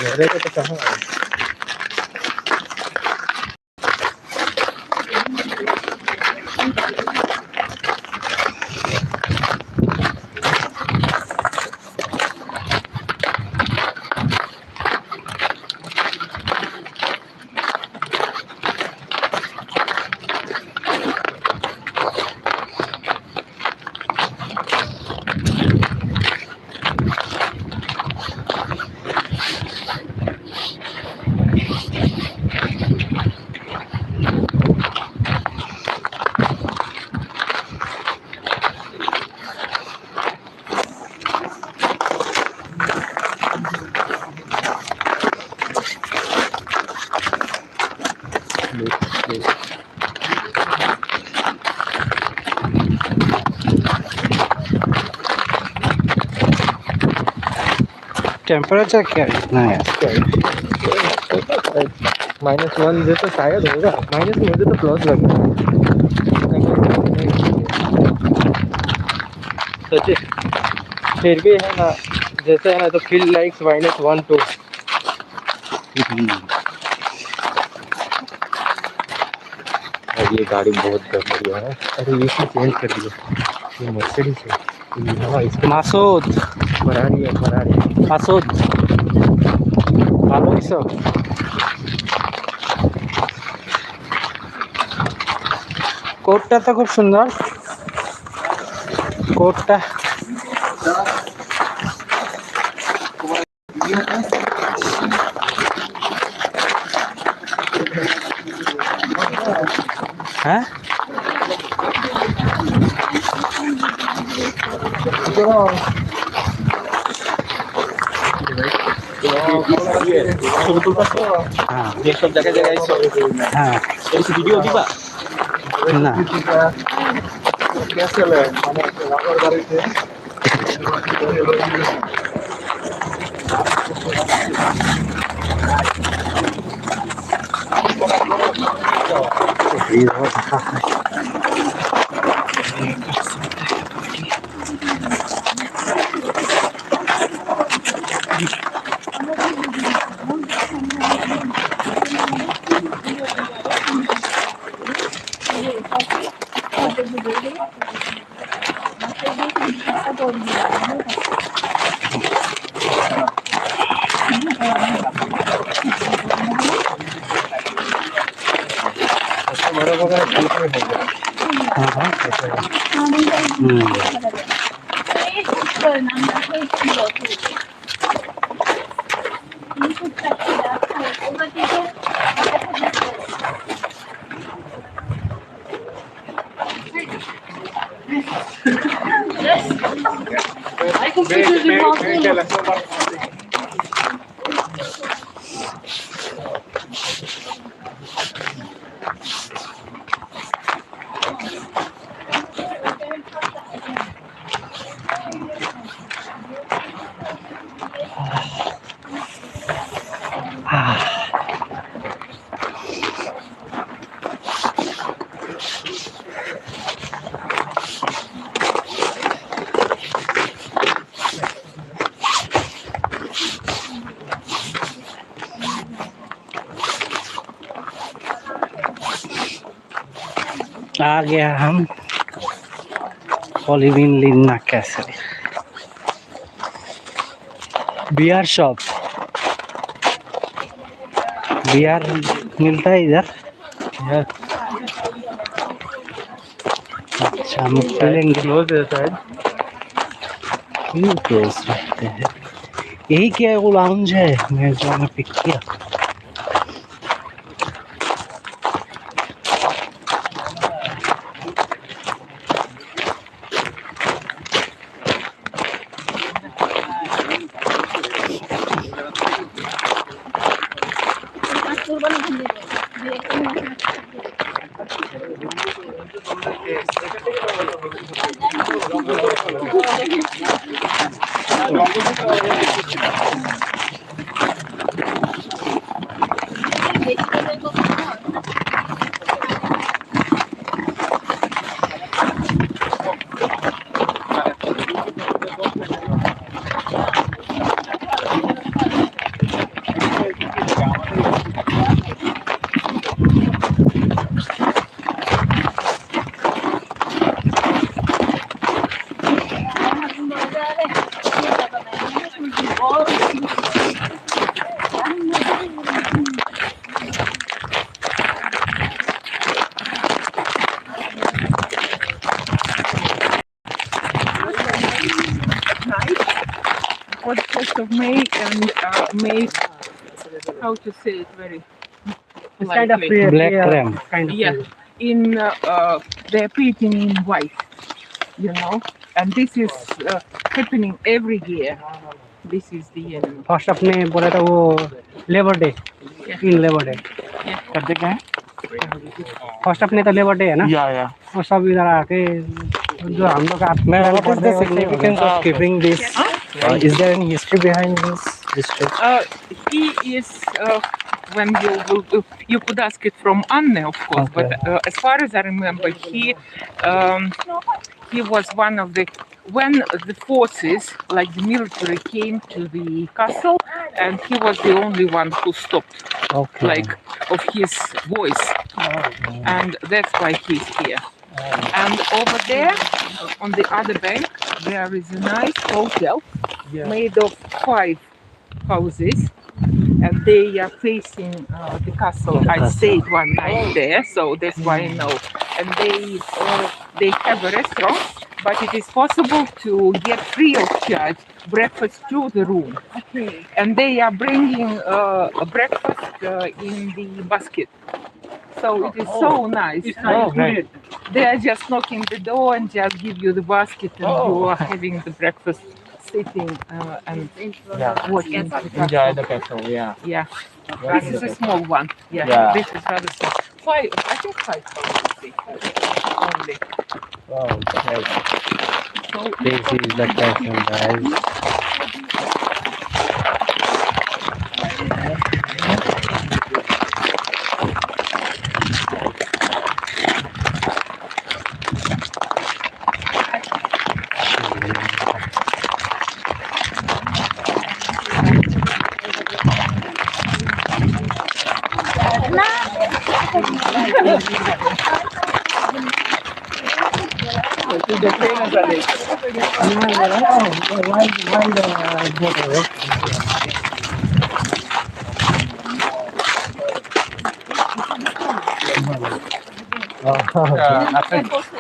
मेरे को तो कहाँ है। टेम्परेचर क्या इतना है? -1 दे तो शायद होगा, माइनस में मुझे तो प्लस लग रहा है। फिर भी है ना, जैसे है ना तो फील लाइक -1 2। ये गाड़ी बहुत बढ़िया है। अरे ये चेंज कर दिया, ये मर्सिडीज है। मासूद फरारी है, फरारी। मासूद ভালো হইছো? কোটটা তো খুব সুন্দর, কোটটা। হ্যাঁ ये सब जगह जगह হ্যাঁ वीडियो दिबा না कैसे ले माने राबर गाड़ी से आ गया हम ओलिविनलिन्ना कैसल। बियर शॉप, बियर मिलता है इधर। अच्छा हम लेंगे। क्लोज रहता है, क्यों क्लोज रखते हैं? यही क्या वो लाउंज है मैं जो मैं पिक किया। For the 1st of May and May, how to say it very It's kind of politely. black ram. Kind of Yeah, in they're painting in white, you know, and this is happening every year. This is the end. First अपने बोला था वो labour day in labour day करते क्या है? First अपने तो labour day है ना या वो सब इधर आके जो हम लोग आप What is the significance of keeping this? Is there any history behind this district? He is when you could ask it from Anne, of course, Okay. but as far as I remember, he was one of the when the forces like the military came to the castle, and he was the only one who stopped, Okay. like of his voice, and that's why he's here. And over there, on the other bank, there is a nice hotel made of 5 houses, and they are facing the castle. I stayed one night there, so that's why I know. And they have a restaurant, but it is possible to get free of charge breakfast to the room. Okay. And they are bringing a breakfast in the basket. So it is so nice. Oh, great. They are just knocking the door and just give you the basket, and you are having the breakfast sitting and watching the Enjoy castle. the castle, yeah. Yeah, this is a small one. Yeah, Yeah. this is rather small. 5, I think 5 houses only. Wow, great. So This is the castle, guys.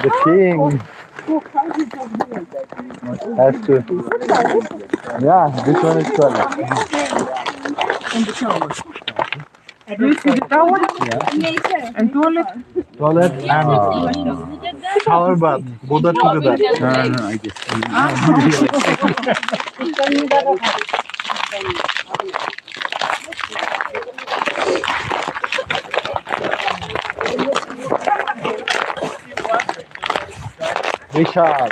The king. That's good. Yeah, this one is good. do you see the tower Yeah. and toilet? Toilet and shower bath. Both are together. No, I guess. Vishal.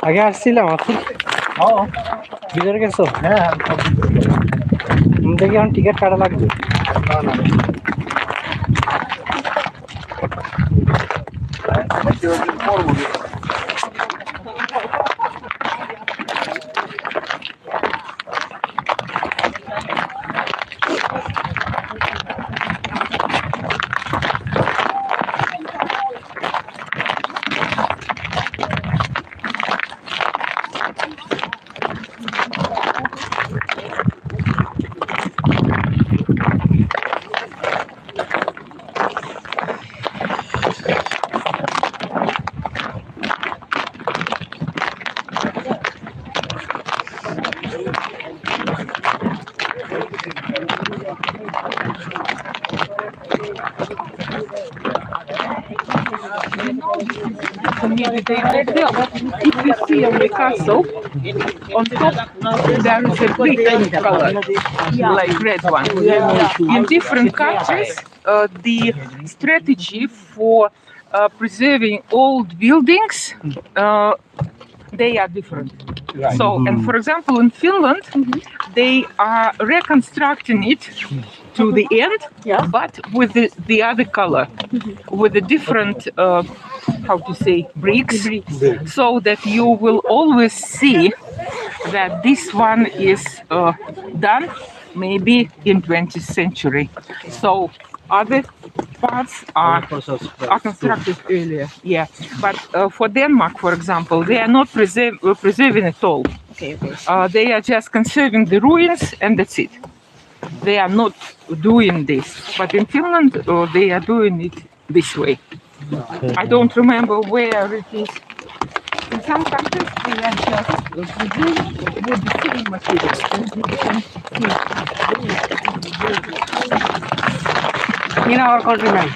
আগে আসছিলাম এখন ভিতরে গেছো হ্যাঁ দেখি এখন ticket কাটা লাগবে Maybe they did help. If you see on the castle, on top there is a brick color, like red one. In different countries, the strategy for preserving old buildings, they are different. So, and for example, in Finland, they are reconstructing it to the end, but with the other color, with a different, how to say, bricks, so that you will always see that this one is done maybe in 20th century. So other parts are constructed earlier. Yeah, but for Denmark, for example, they are not preserving it all. They are just conserving the ruins and that's it. They are not doing this. But in Finland, they are doing it this way. I don't remember where it is. In some countries, they are just preserving with the same materials. In our country, man.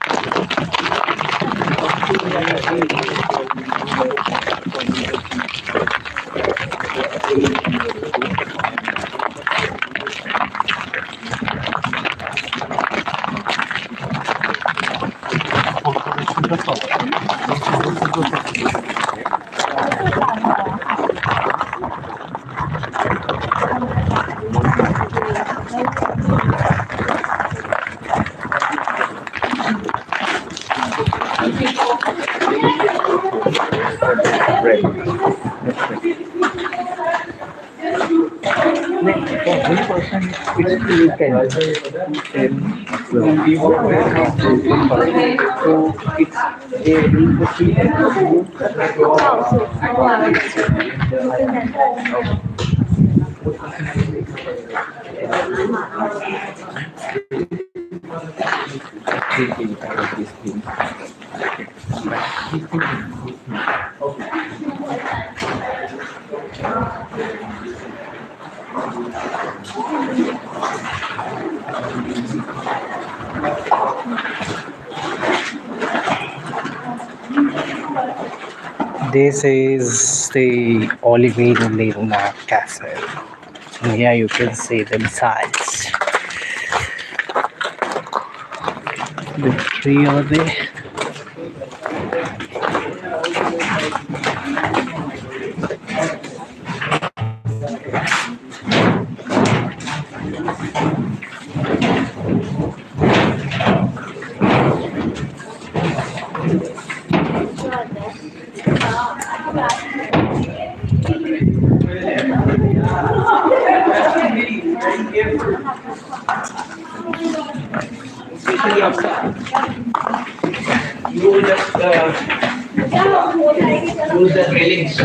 This is the Olivinlinna castle. And here you can see the missiles. The tree over there. You just use the railings.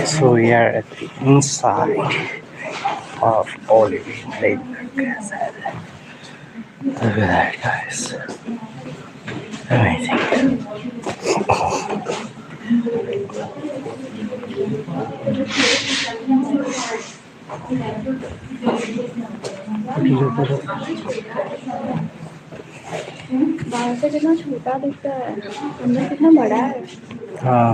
So we are at the inside of Olivinlinna castle. Look at that, guys. Amazing. बाहर से कितना छोटा दिखता है, अंदर कितना बड़ा है। हाँ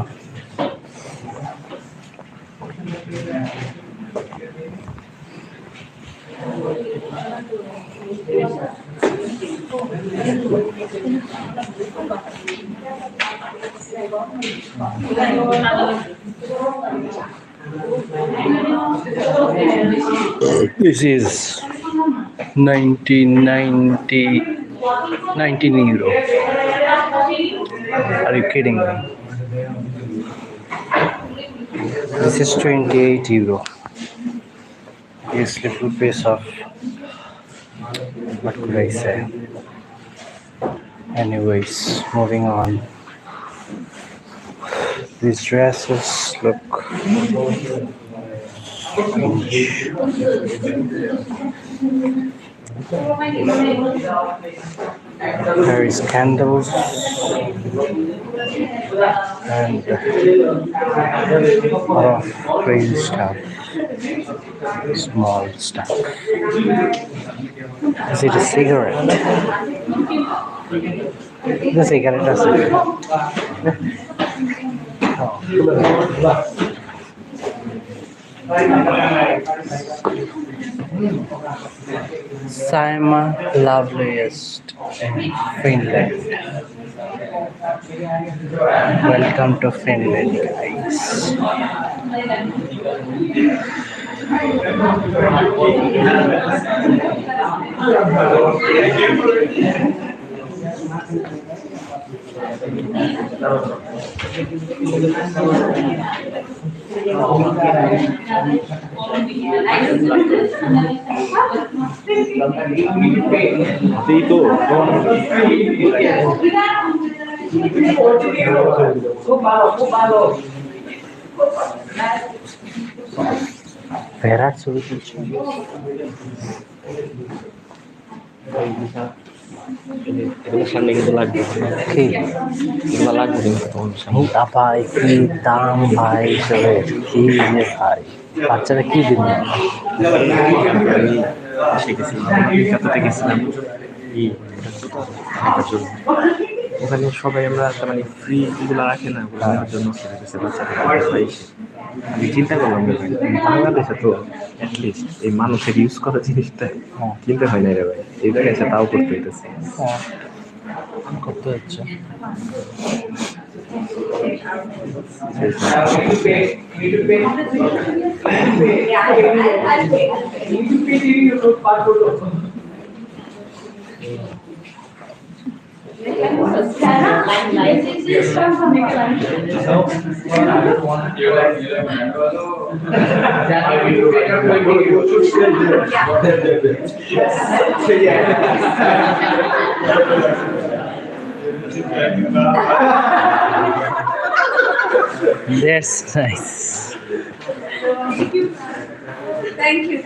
This is 19 euro. Are you kidding me? This is 28 euro. This little piece of, what could I say? Anyways, moving on. These dresses look strange. There is candles and a lot of crazy stuff, small stuff. Is it a cigarette? The cigarette or cigarette? Oh. 𝚂𝚰 loveliest in Finland. Welcome to Finland, guys. Berat sulit lucu. Itu sanding itu lagi. Oke. Itu lagi nih ketemu এই আপাই কি দাম ভাই চলে কি রে ভাই বাচ্চারা কি দিন কলকাতাতে গেছিলাম ওখানে সবাই আমরা তার মানে ফ্রি গুলো রাখে না ওগুলো নেওয়ার জন্য আমি চিন্তা করলাম বাংলাদেশে তো অ্যাটলিস্ট এই মানুষের ইউজ করা জিনিসটা কিনতে হয় না রে ভাই এই জায়গায় এসে তাও করতে হইতেছে করতে হচ্ছে That's nice. Thank you.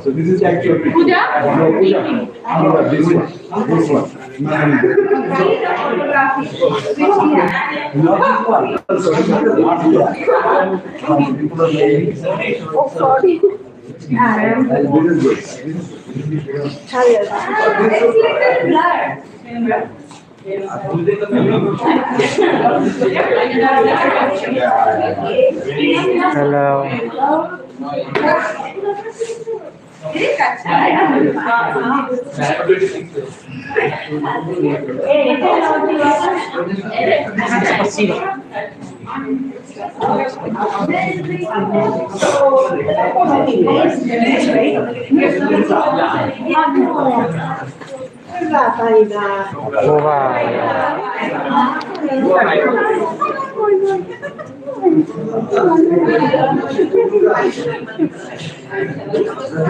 So this is actually Pooja? this one. Oh, sorry. Hello.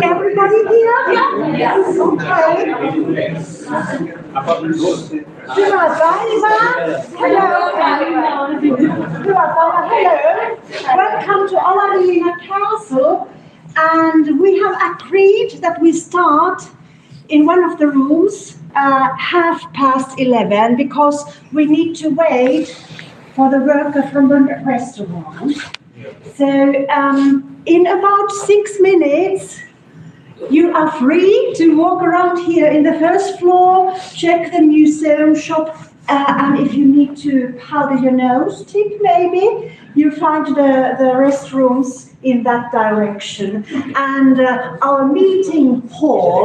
Everybody here? Yes. Okay. Hello. Welcome to Olivinlinna Castle, and we have agreed that we start in one of the rooms 11:30 because we need to wait for the worker from the restaurant. So in about 6 minutes, you are free to walk around here in the first floor, check the museum, shop, and if you need to powder your nose tip, maybe, you find the restrooms in that direction. And our meeting hall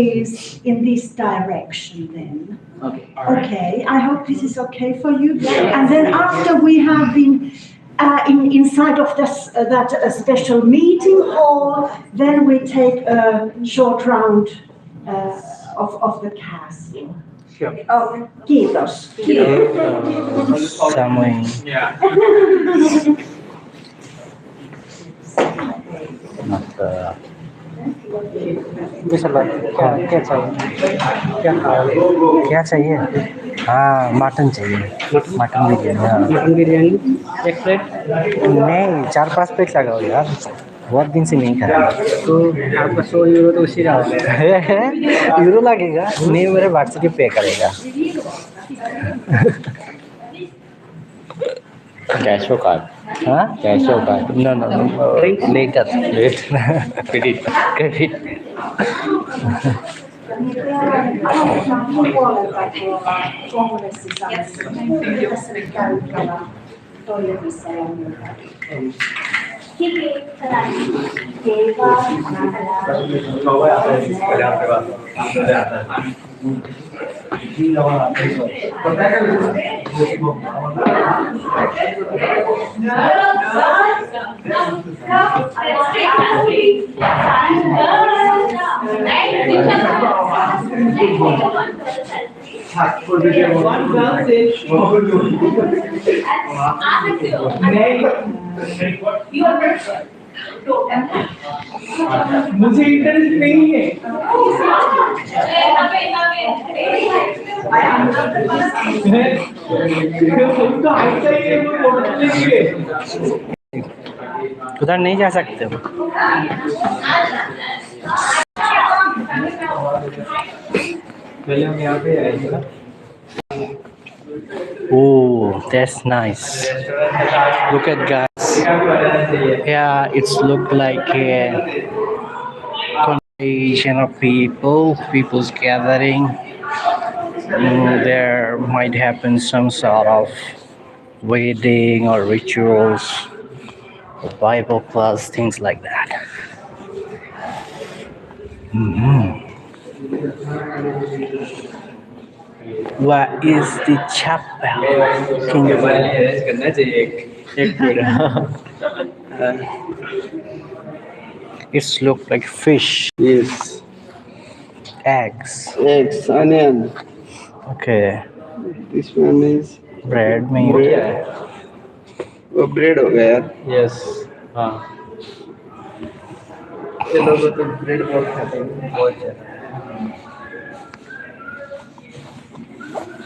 is in this direction then. Okay, I hope this is okay for you. And then after we have been inside of that special meeting hall, then we take a short round of the castle. Sure. Oh, kiitos. Samoin. क्या चाहिए हाँ mutton चाहिए mutton biryani हाँ mutton biryani एक plate नहीं 4-5 plate लगाओ यार बहुत दिन से नहीं खाया तो आपका 100 यूरो तो उसी रहा यूरो लगेगा नहीं मेरे व्हाट्सएप पे पे करेगा कैश हो कार्ड हाँ कैश हो card no later credit toilet is say on your body. मुझे इंटरेस्ट नहीं है सबका ऐसा ही है वो फोटो लेंगे उधर नहीं जा सकते हो। पहले हम यहाँ पे आए थे ना Oh, that's nice. Look at guys. Yeah, it's look like a conversation of people's gathering. There might happen some sort of wedding or rituals, or Bible class, things like that. What is the chapel? Can you करना चाहिए एक It's look like fish, Yes. eggs. Eggs, onion. Okay, This one is bread meat. वो bread हो गया यार Yes. हाँ. ये लोग तो ब्रेड बहुत खाते हैं बहुत ज्यादा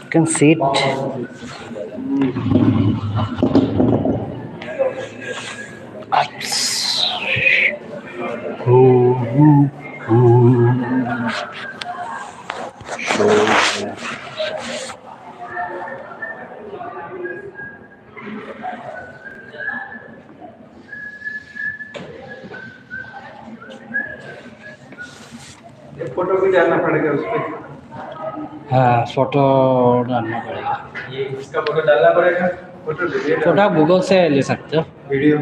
You can sit. Ups. Photo भी डालना पड़ेगा उस पे हाँ, फोटो डालना पड़ेगा। ये इसका फोटो डालना पड़ेगा फोटो फोटो आप गूगल से ले सकते हो। वीडियो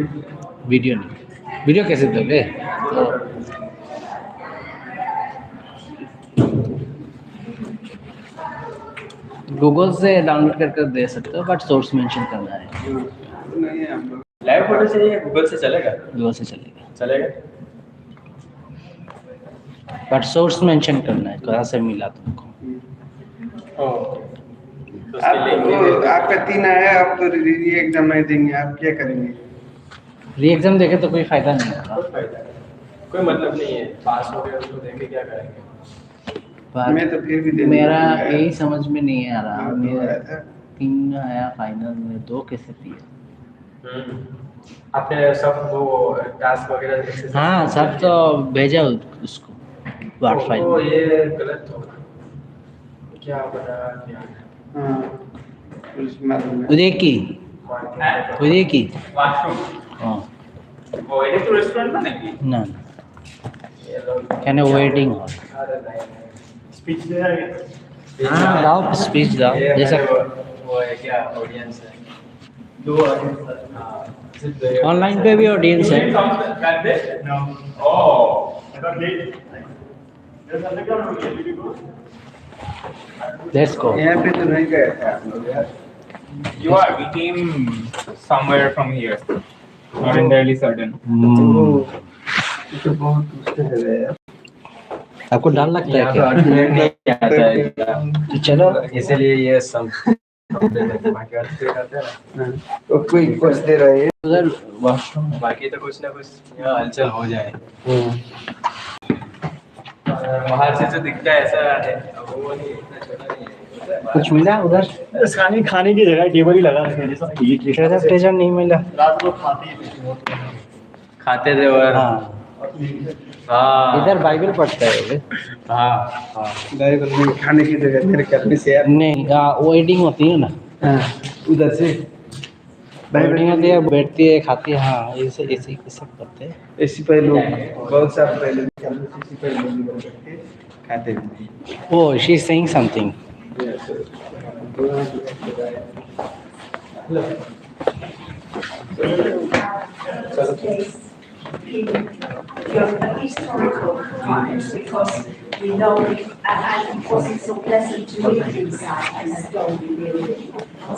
वीडियो नहीं, वीडियो कैसे दोगे? गूगल से डाउनलोड करके दे सकते हो, बट सोर्स मेंशन करना है। नहीं है हम लोग लाइव फोटो चाहिए गूगल से चलेगा गूगल से चलेगा, चलेगा बट सोर्स मेंशन करना है, कहाँ से मिला तुमको। आपका 3 आया आप तो री एग्जाम नहीं देंगे आप क्या करेंगे री एग्जाम देखे तो कोई फायदा नहीं होगा। कोई मतलब नहीं है पास हो गया उसको देंगे क्या करेंगे पर मैं तो फिर भी देने मेरा नहीं आया। यही समझ में नहीं आ रहा, हाँ, मेरा आया था। 3 आया फाइनल में, 2 कैसे दिए? आपने सब वो टास्क वगैरह हाँ, सब तो भेजा उसको वाट फाइल तो में। ये गलत होगा क्या बता क्या हाँ उदय की वॉशरूम हाँ वो ये तो रेस्टोरेंट बनेगी ना कैन वेटिंग हॉल। स्पीच दे रहा है हाँ, दाओ स्पीच दाओ जैसा वो है क्या ऑडियंस है 2 ऑडियंस हाँ ऑनलाइन पे भी ऑडियंस है। Let's go. यहाँ पे तो नहीं गए थे आप लोग यार We came somewhere from here. Not entirely certain. ये तो बहुत मुश्किल है यार आपको डर लगता है यहाँ पे क्या? alternate नहीं आता है तो चलो इसलिए ये सब बाकी alternate आता है ना। तो कोई कुछ दे रहा है उधर वॉशरूम बाकी तो कुछ ना कुछ यहाँ हलचल हो जाए। बाहर से जो दिखता है ऐसा है वो नहीं इतना छोटा नहीं है। कुछ मिला उधर? खाने की जगह टेबल ही लगा रखे हैं ट्रेजर नहीं मिला। रात को खाते खाते थे और हाँ, हाँ इधर बाइबल पढ़ता है ये। हाँ हाँ बाइबल में खाने की जगह मेरे ख्याल में से यार नहीं, वो एडिंग होती है ना, हाँ उधर से एडिंग होती है, बैठती है, खाती है। हाँ, ऐसे ऐसे सब करते हैं। ऐसी पहले लोग बहुत साल पहले ऐसी पहले लोग करके खाते थे Oh, she's saying something. place in the historical times because we know and it wasn't so pleasant to live inside this stone building.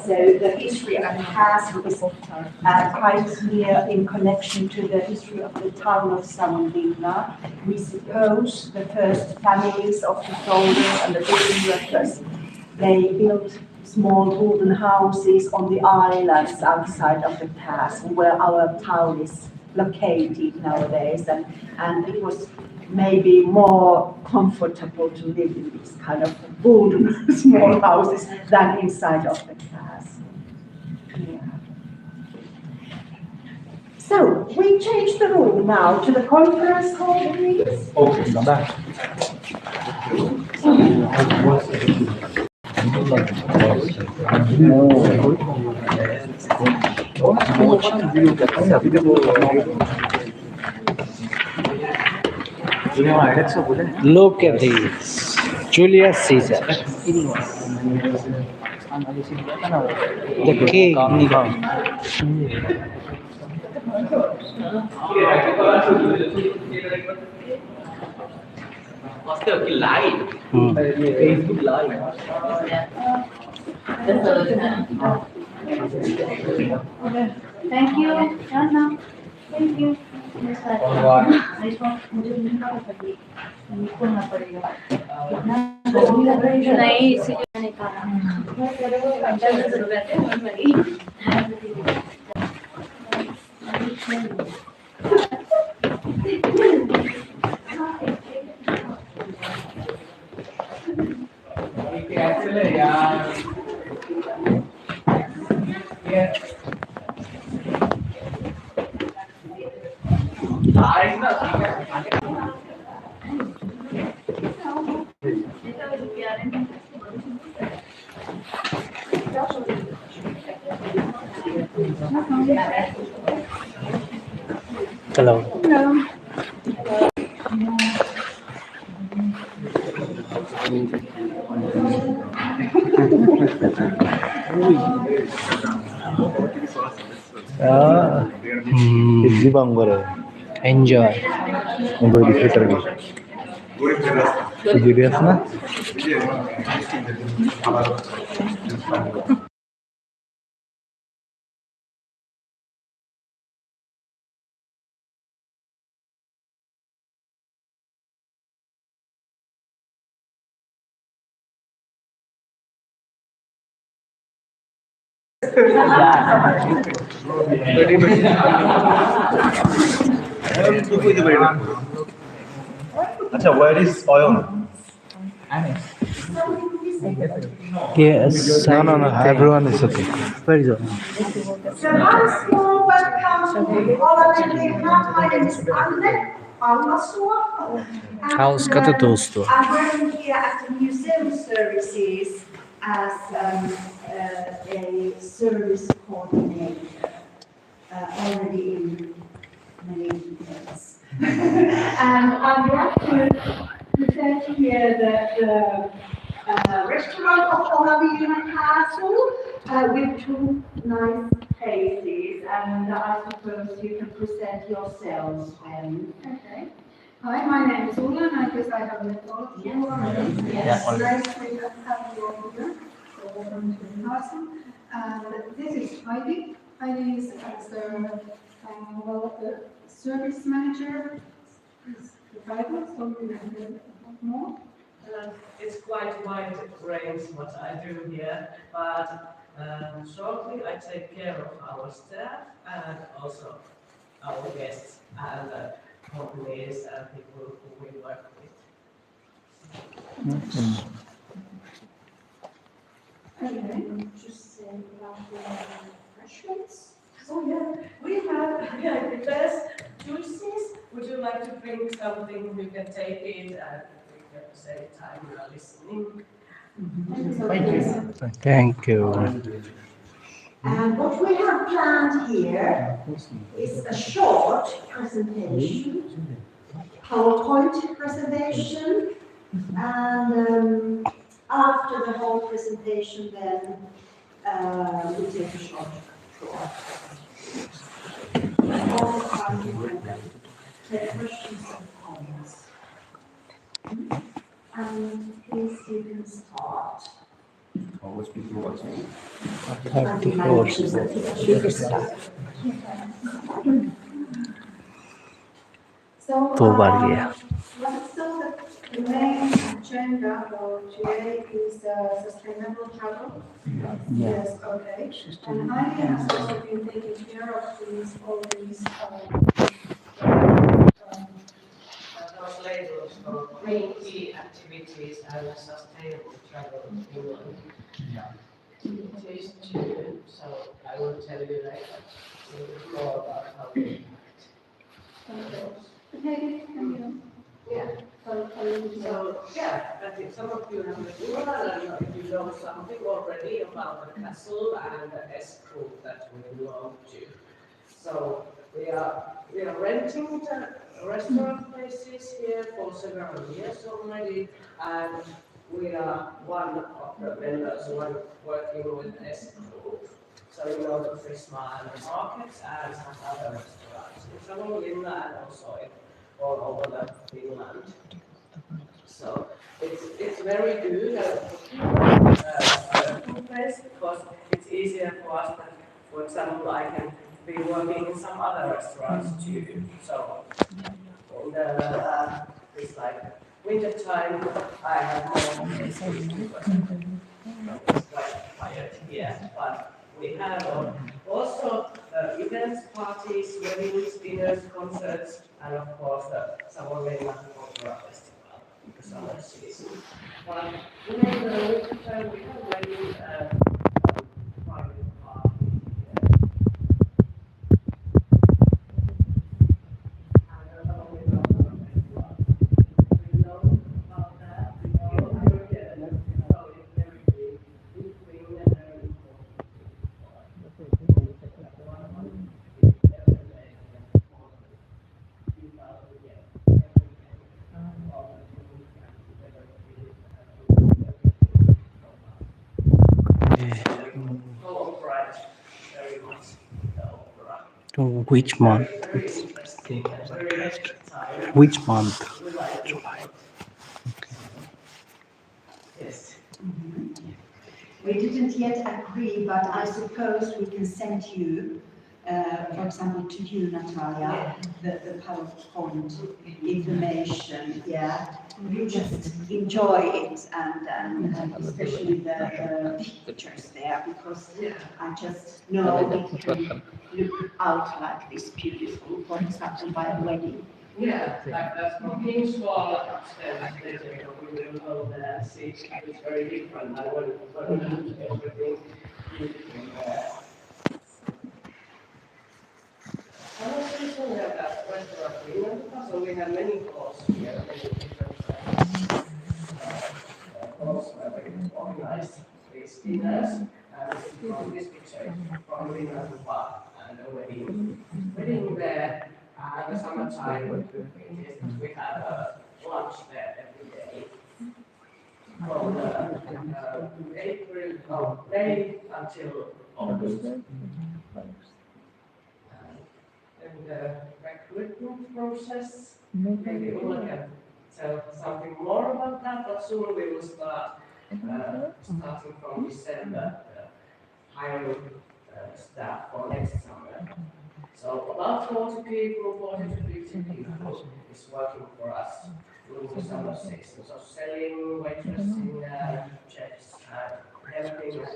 So the history of the castle is quite near in connection to the history of the town of Olivinlinna. We suppose the first families of the soldiers and the building workers, they built small wooden houses on the islands outside of the castle where our town is located nowadays, and it was maybe more comfortable to live in these kind of wooden small houses than inside of the castle. Yeah. So we change the room now to the conference hall, please. Okay, back. Look at these. Julius Caesar. The king. Facebook live. Thank you, Anna. Thank you. नहीं इसी जो मैंने कहा Hello. Enjoy. Acha, where is oil? Yes. No. Everyone is okay. Where is it? So once more, welcome to Olivinlinna. My name is Anne. How's got a toast? I'm working here at the museum services as a service coordinator already in many years. And I'm going to present here the restaurant of Olivinlinna Castle with two nice places, and I suppose you can present yourselves then. Okay. Hi, my name is Ulla, and I guess I have met all of you already. Yes. Nice to have you all here. So welcome to the castle. And this is Heidi. Heidi is the service manager. Is the title, so you can hear more. It's quite wide range what I do here, but shortly I take care of our staff and also our guests and companies and people who we work with. Okay. Just say about the refreshments. So yeah, we have the best juices. Would you like to drink something? You can take it and at the same time you are listening. Thank you. And what we have planned here is a short presentation, PowerPoint presentation, and after the whole presentation then we take a short tour. Take questions and comments. And please, you can start. Always people watching. 34 दो बार गया The main agenda for today is sustainable travel. Yes, okay. And Heidi has also been taking care of all these those labels for green key activities and sustainable travel in Finland. Activities too, so I will tell you later more about how we impact. Okay, thank you. Yeah. So, yeah, I think some of you have been and if you know something already about the castle and the escort that we belong to. So we are renting the restaurant places here for several years already, and we are one of the members working with escort. So you know the Prisma and the markets and some other restaurants in Olivinlinna and also all over the Finland. So it's very good place because it's easier for us that, for example, I can be working in some other restaurants too. So in the it's like winter time, I have more places to work. It's quite quiet here, but we have also events, parties, weddings, dinners, concerts, and of course the Savonlinna Opera Festival in the summer season. But in the winter time, we have weddings and private parties. To which month? Which month? July. Yes. We didn't yet agree, but I suppose we can send you, for example, to you, Natalia, the PowerPoint information. Yeah, you just enjoy it, and especially the pictures there, because I just know it can look out like this beautiful, for example, by a wedding. Yeah, like that's from King's Hall upstairs later, we will go there and see. It's very different. I went everything beautiful there. And also we have that restaurant Finland, so we have many halls here, many different sizes. Halls where we organize these dinners, and from this picture from Finland bar and a wedding there. The summertime, we have lunch there every day. From May until August. And the recruitment process, maybe we can tell something more about that, but soon we will start starting from December, hiring staff for next summer. So about 40 people, 40 to 50 people is working for us in the summer season. So selling, waitressing, chefs, everything,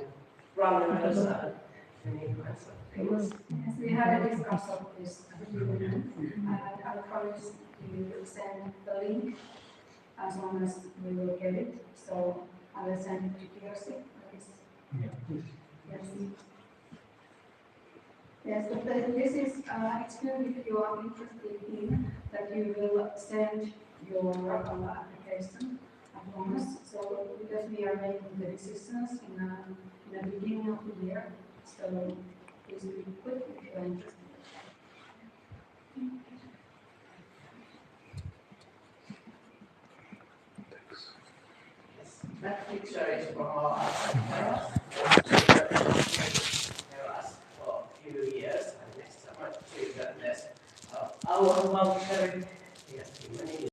runners, many kinds of things. Yes, we have a discuss of this and I promise you will send the link as long as we will get it. So I will send it to Kirsi. Yes. Yes, but this is it's good if you are interested in that you will send your application at once. So because we are making the decisions in the beginning of the year, so please be quick if you are interested. That picture is from our terrace for a few years, and this our mulberry. Yes, many.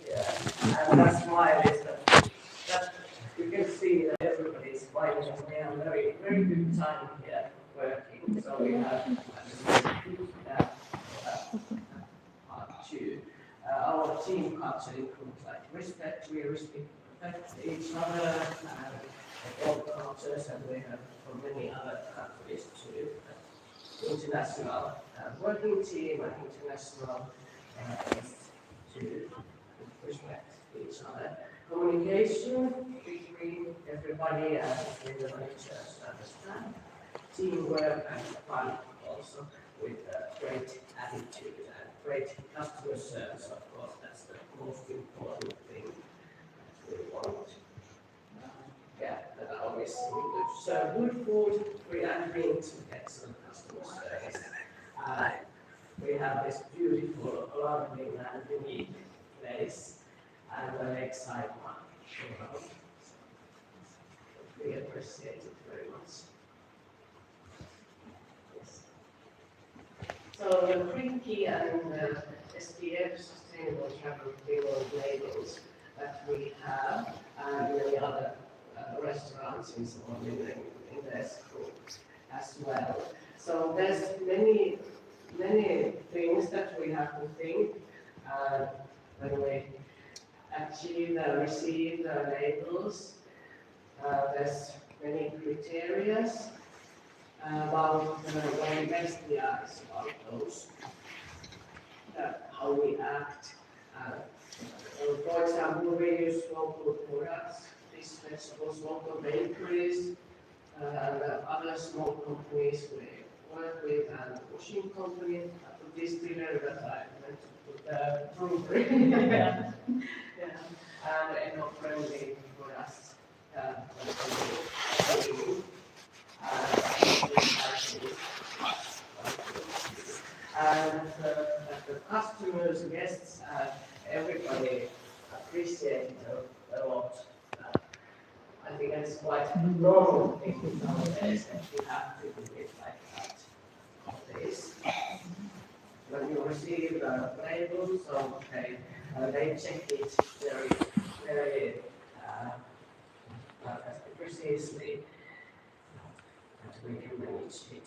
Yeah, and that smile is that you can see that everybody is smiling and we have very, very good time here working. So we have part two. Our team culture includes like respect, we respect each other and all cultures, and we have from many other countries too. International working team and international to respect each other. Communication between everybody and between the managers to understand. Teamwork and fun also with great attitude and great customer service, of course, that's the most important thing that we want. That always includes good food, free and drinks with excellent customer service. We have this beautiful, lovely and unique place and the lakeside one. We appreciate it very much. Yes. So the Creaky and SPF Sustainable Travel Reward labels that we have and many other restaurants in this group as well. So there's many things that we have to think when we receive the labels. There's many criteria about when we best is about those, how we act. For example, we use local products, these vegetables, local bakeries, other small companies we work with, and washing company, a distillery that I meant to put brewery. And eco-friendly products. And the customers, guests, everybody appreciate it a lot. I think it's quite a normal thing nowadays that you have to do it like that. Nowadays. When you receive the label, so they check it very precisely, that we can manage it.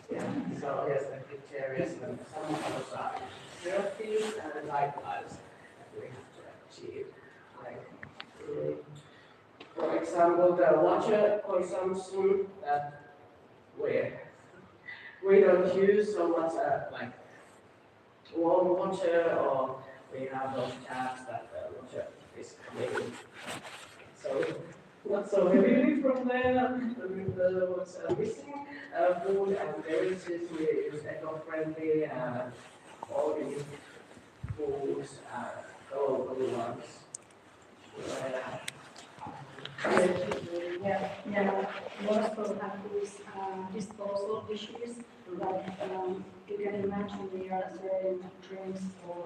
Yeah, so yes, the criteria, and some of those are therapies and lifestyles that we have to achieve. Like, for example, the water consumption that we don't use so much like warm water, or we have those taps that the water is coming. So not so heavily from there. What's missing food and beverages, we use eco-friendly organic foods, local ones. We also have these disposal issues, like you can imagine we are serving drinks for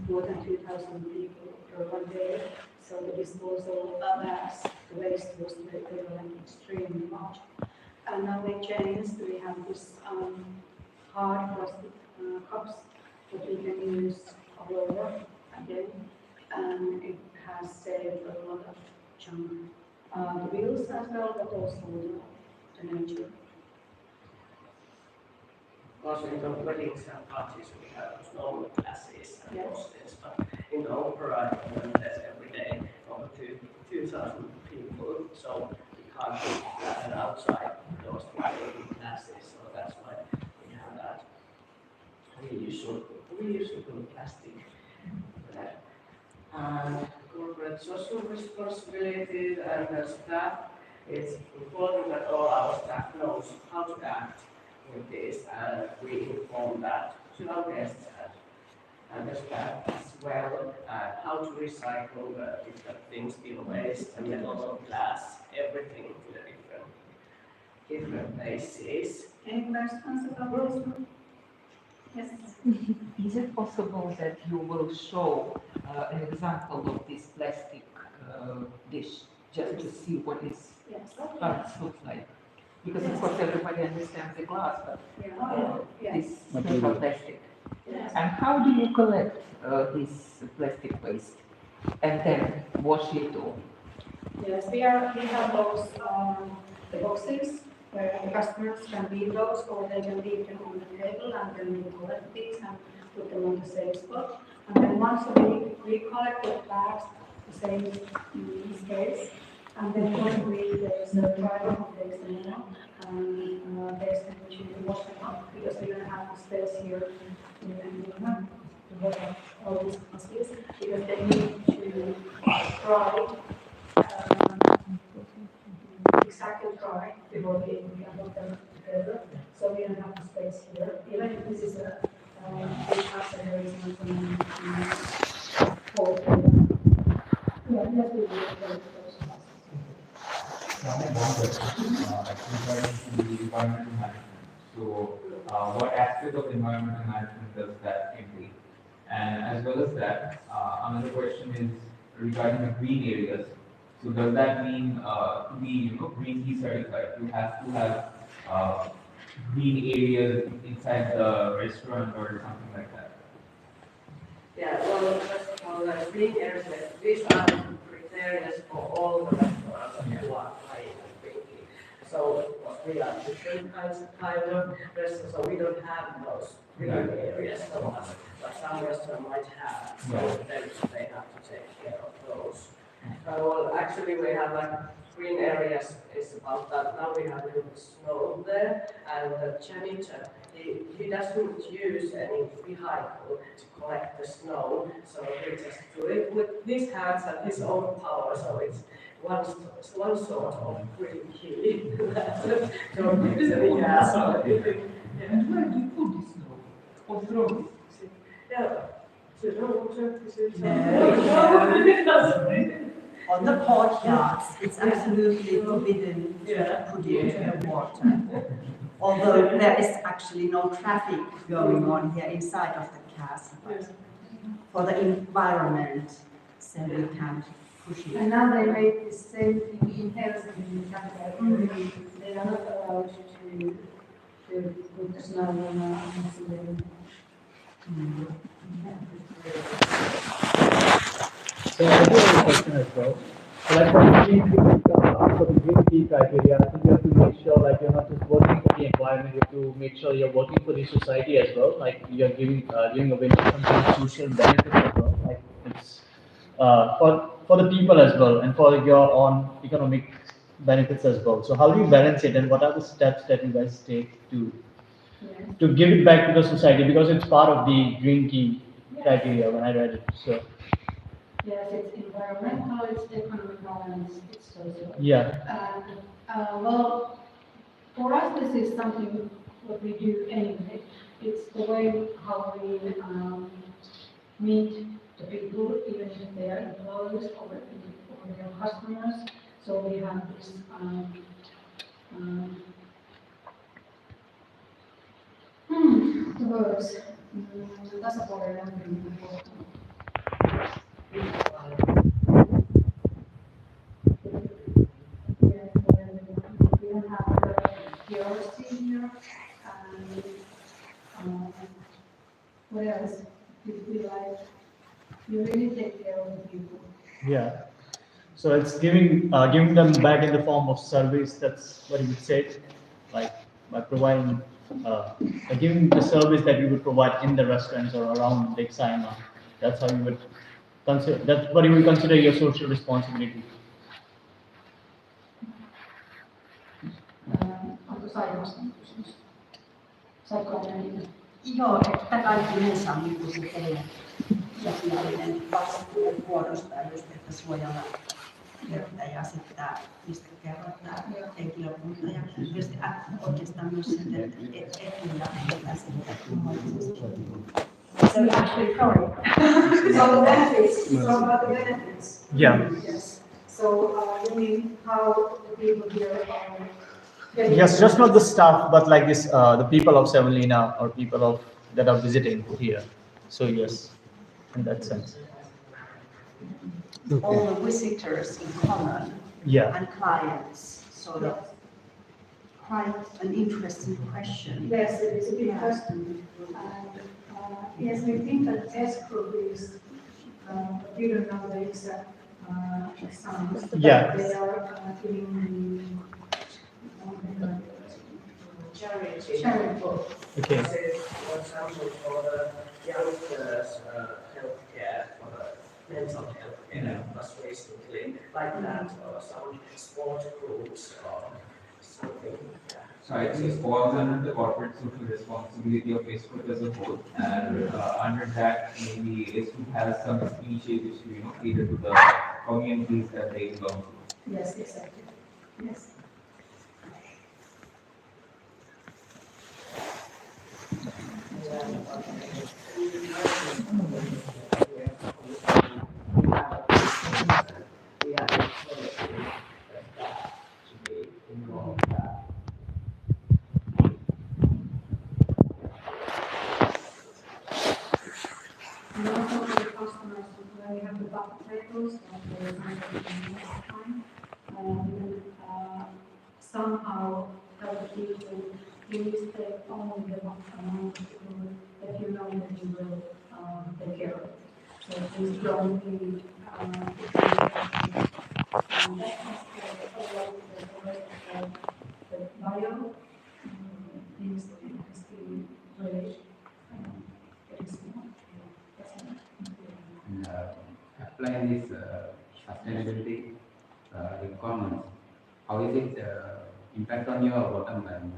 more than 2,000 people per one day, so the disposal bags, the waste was extremely much. And now we changed, we have this hard plastic cups that we can use all over again, and it has saved a lot of junk. The wheels as well, but also the nature. Also in the weddings and parties we have normal classes and those things, but in the opera there's every day over 2,000 people, so we can't do that outside those classes, so that's why we have that. We usually put plastic there. And corporate social responsibility and the staff, it's important that all our staff knows how to act with this, and we inform that to our guests and the staff as well, how to recycle the different things, steel waste, and metal, glass, everything to the different places. Any questions about this? Yes. Is it possible that you will show an example of this plastic dish just to see what is Yes. glass looks like. Because of course everybody understands the glass, but this special plastic. Yes. And how do you collect this plastic waste and then wash it or? Yes, we have those the boxes where the customers can leave those, or they can leave them on the table, and then we collect these and put them on the same spot. And then once a week, we collect the bags, the same space, and then possibly there's a driver who takes them out, and there's an opportunity to wash them up, because we don't have the space here in to wash up all these plastics, because they need to dry. Exactly dry before we can put them together, so we don't have the space here. Even if this is a big house and there is nothing for yeah, that's really very close. Actually, the environmental management. So, what aspect of environmental management does that entail? And as well as that, another question is regarding the green areas. So does that mean to be green key certified, you have to have green areas inside the restaurant or something like that? Yeah, well, first of all, the green areas, these are criteria for all the restaurants who are buying and drinking. So, of course, we are different kinds of restaurants, so we don't have those green areas so much, but some restaurants might have, so then they have to take care of those. Well, actually, we have green areas is about that. Now we have a little snow there, and the janitor, he doesn't use any vehicle to collect the snow, so he just do it with his hands and his own power. So it's one sort of green key. Don't use any gas or anything. And where do you put the snow? Or throw it? Yeah. On the courtyards, it's absolutely forbidden to put it into the water. Although there is actually no traffic going on here inside of the castle, but for the environment, so we can't push it. And now they make the same thing in Helsinki, in the capital. They are not allowed to put the snow on the So I do have a question as well. So like for the green key criteria, I think you have to make sure like you're not just working for the environment, you have to make sure you're working for the society as well. Like you're giving away some kind of social benefits as well. Like it's for the people as well and for your own economic benefits as well. So how do you balance it, and what are the steps that you guys take to give it back to the society, because it's part of the green key criteria when I read it. So yes, it's environmental, it's economical, and it's social. yeah. Well, for us, this is something what we do anyway. It's the way how we meet the people, even if they are employees or their customers. So we have this the words tasapuolinen we don't have the bureaucracy here, and what else? We like, we really take care of the people. Yeah. So it's giving them back in the form of service. That's what you would say, like by providing, giving the service that you would provide in the restaurants or around 𝙸𝙽𝙵. That's how you would consider. That's what you would consider your social responsibility. Onko sairaasta kysymys? Saiko mennä? Joo, että kaikki yleensä on niin kuin se teidän sosiaalinen vastuu muodostaa just, että suojella ja sitten tämä, mistä kerroit, tämä henkilökunta ja tietysti oikeastaan myös sitten etuja heitä sitten kummallisesti. So actually, sorry. So the benefits, so about the benefits. Yeah. Yes. So you mean how the people here are getting... Yes, just not the staff, but like this, the people of 𝙸𝙬 or people that are visiting here. So yes, in that sense. All the visitors in common, Yeah. and clients, sort of quite an interesting question. Yes, it is a big question. Yes, we think that S group is, we don't know the exact sums, but Yeah. they are giving charitable. Okay. This is, for example, for the youngsters, healthcare, for the mental health care, was recently like that, or some sport groups or something. Yeah. So I think it falls under the corporate social responsibility of Facebook as a whole, and under that, maybe Facebook has some initiatives to cater to the communities that they belong to. Yes, exactly. Yes. And also for the customers, when we have the buffer tables, like for example, in next time, we can somehow help the people use the only the buffer amount of people that you know that you will take care of it. So please don't be that has the bio things that has to really getting small. Applying this sustainability requirements, how is it impact on your bottom line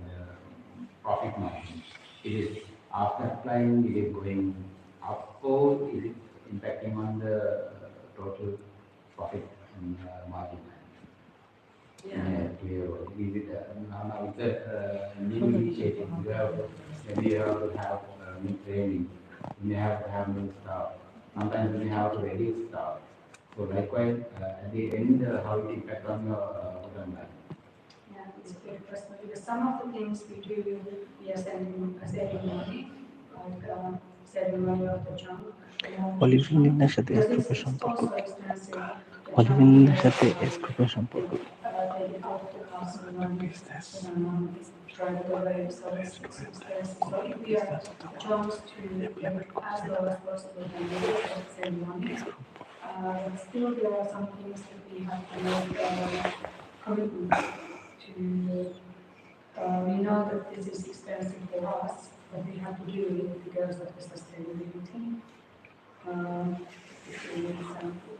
profit margin? Is it after applying, it is going up, or is it impacting on the total profit and margin? Yeah. Clear. Is it now it's a new initiative? Maybe you have to have new training. You may have to have new staff. Sometimes you may have to reduce staff. So likewise, at the end, how it impact on your bottom line? Yeah, it's a good question because some of the things we do, we are saving money, like saving money of the junk. Olivinlinnaর সাথে Because S গ্রুপের it's সম্পর্ক also expensive. Olivinlinnaর সাথে S গ্রুপের সম্পর্ক Take it out of the cost of money, drive it away, so it's expensive. So if we are trying to as low as possible and save money, still there are some things that we have to make commitments to. We know that this is expensive for us, but we have to do it because of the sustainability. If we need example.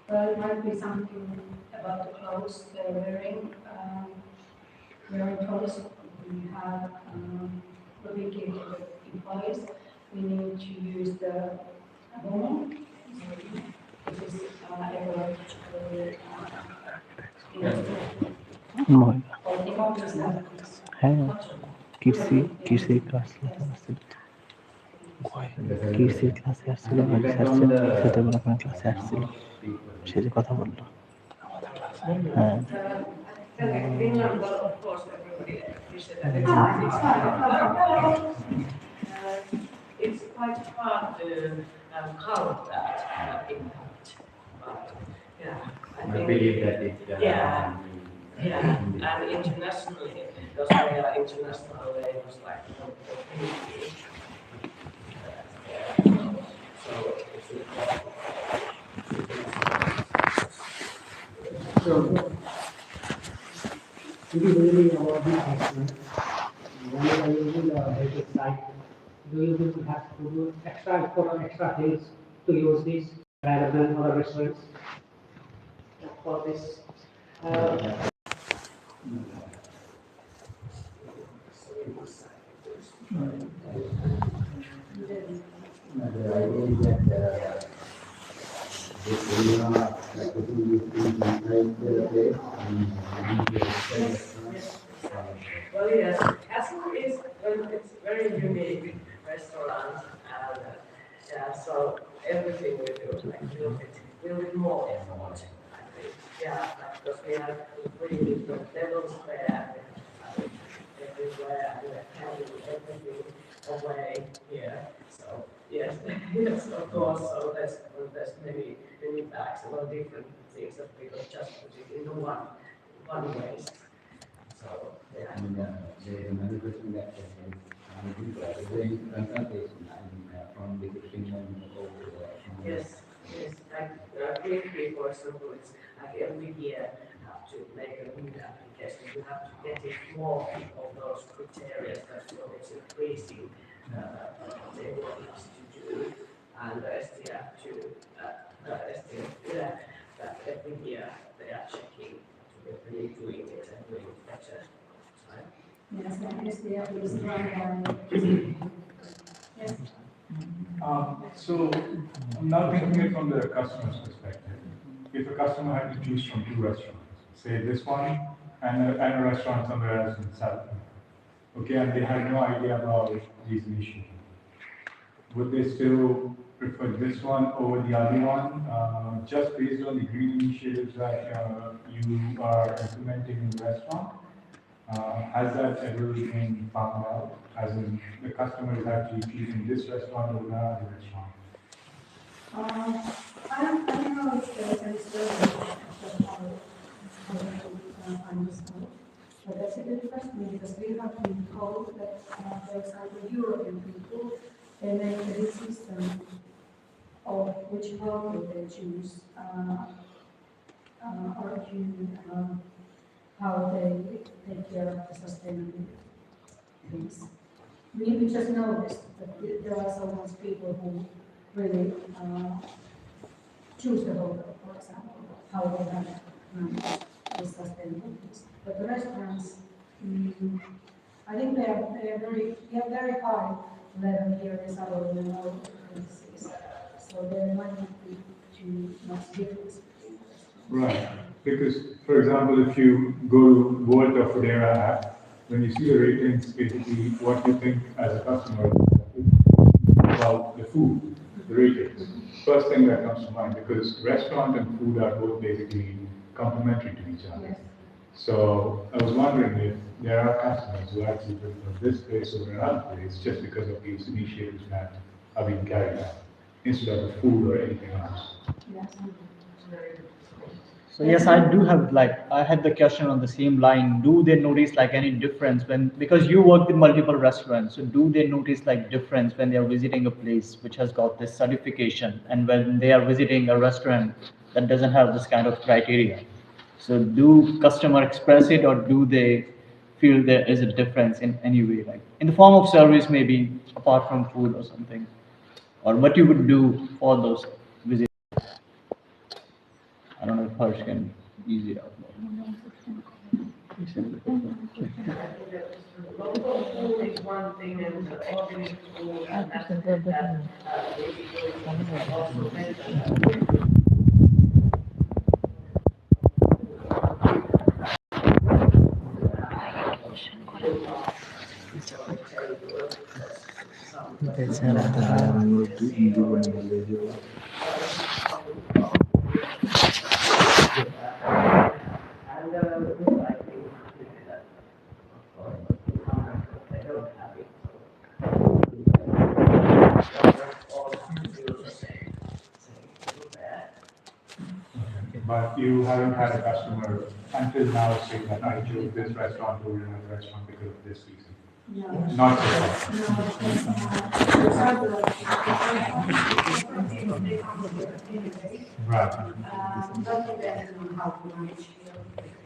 Well, it might be something about the clothes they're wearing. Wearing clothes, we have dedicated employees. We need to use the woman, which is হ্যাঁ কৃষির ক্লাসে আসছিল ক্লাসে আসছিল সে যে কথা বললো হ্যাঁ Finland, well, of course, everybody appreciates that. It's quite hard to count that impact. But, yeah, I believe that it. And internationally, because we are international, it was like so it's So, to be really about this question, when you are using the heritage site, do you have to do extra things to use this rather than other restaurants for this? The idea is that this area, like putting these things inside the place well, yes, Castle is it's very unique restaurant, and yeah, so everything we do like will be more effort. I think, yeah, because we have three different levels there, everywhere, and we can do everything away here. So Yes, yes, of course. So there's many bags, a lot of different things that we could just put it in the one waste. So yeah. And there is another question that is doing consultation from the Christian Yes, yes. Like Greenpeace, for example, it's like every year have to make a new application. You have to get it more of those criteria that it's increasing they want us to do, and the STF to STF that every year they are checking to be really doing it and doing it better. Right? Yes, and STF is run by. Yes. So I'm now thinking it from the customer's perspective. If a customer had to choose from two restaurants, say this one and a restaurant somewhere else in South, okay, and they had no idea about these initiatives, would they still prefer this one over the other one, just based on the green initiatives that you are implementing in the restaurant? Has that ever been found out? As in, the customer is actually choosing this restaurant over another restaurant? I don't know if there's any survey of how to understand. But that's a good question because we have been told that, for example, European people, they make a decision of which road they choose, or how they take care of the sustainability things. We just noticed that there are so much people who really choose the hotel, for example, how they have managed the sustainability. But the restaurants, I think they are very high level here in Salo and all places. So there might not be too much difference between the restaurants. Right. Because, for example, if you go to Volt or Fodera app, when you see the ratings, basically what you think as a customer about the food, the ratings. First thing that comes to mind, because restaurant and food are both basically complementary to each other. Yes. So I was wondering if there are customers who actually prefer this place over another place just because of these initiatives that are being carried out, instead of the food or anything else. Yes. So yes, I do have I had the question on the same line. Do they notice any difference because you work with multiple restaurants, so do they notice difference when they are visiting a place which has got this certification and when they are visiting a restaurant that doesn't have this kind of criteria? So do customer express it or do they feel there is a difference in any way, in the form of service maybe apart from food or something? Or what you would do for those visits? I don't know if Harsh can ease it out more. Local food is one thing and the organic food and that also mentioned. But you haven't had a customer until now say that I chose this restaurant over another restaurant because of this reason. No. Not so far. Right. That depends on how to manage your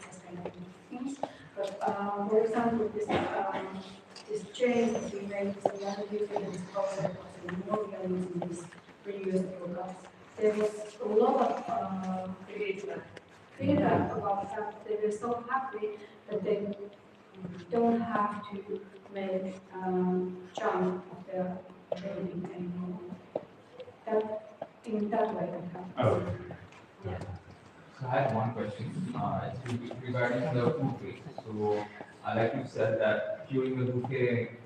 sustainability things. But for example, this change that we made, so we are using this process of more we are using this reusable cups. There was a lot of feedback about that. They were so happy that they don't have to make chunk of their training anymore. That in that way it happens. Oh. Yeah. So I have one question. It's regarding the food waste. So, like you said that during the buffet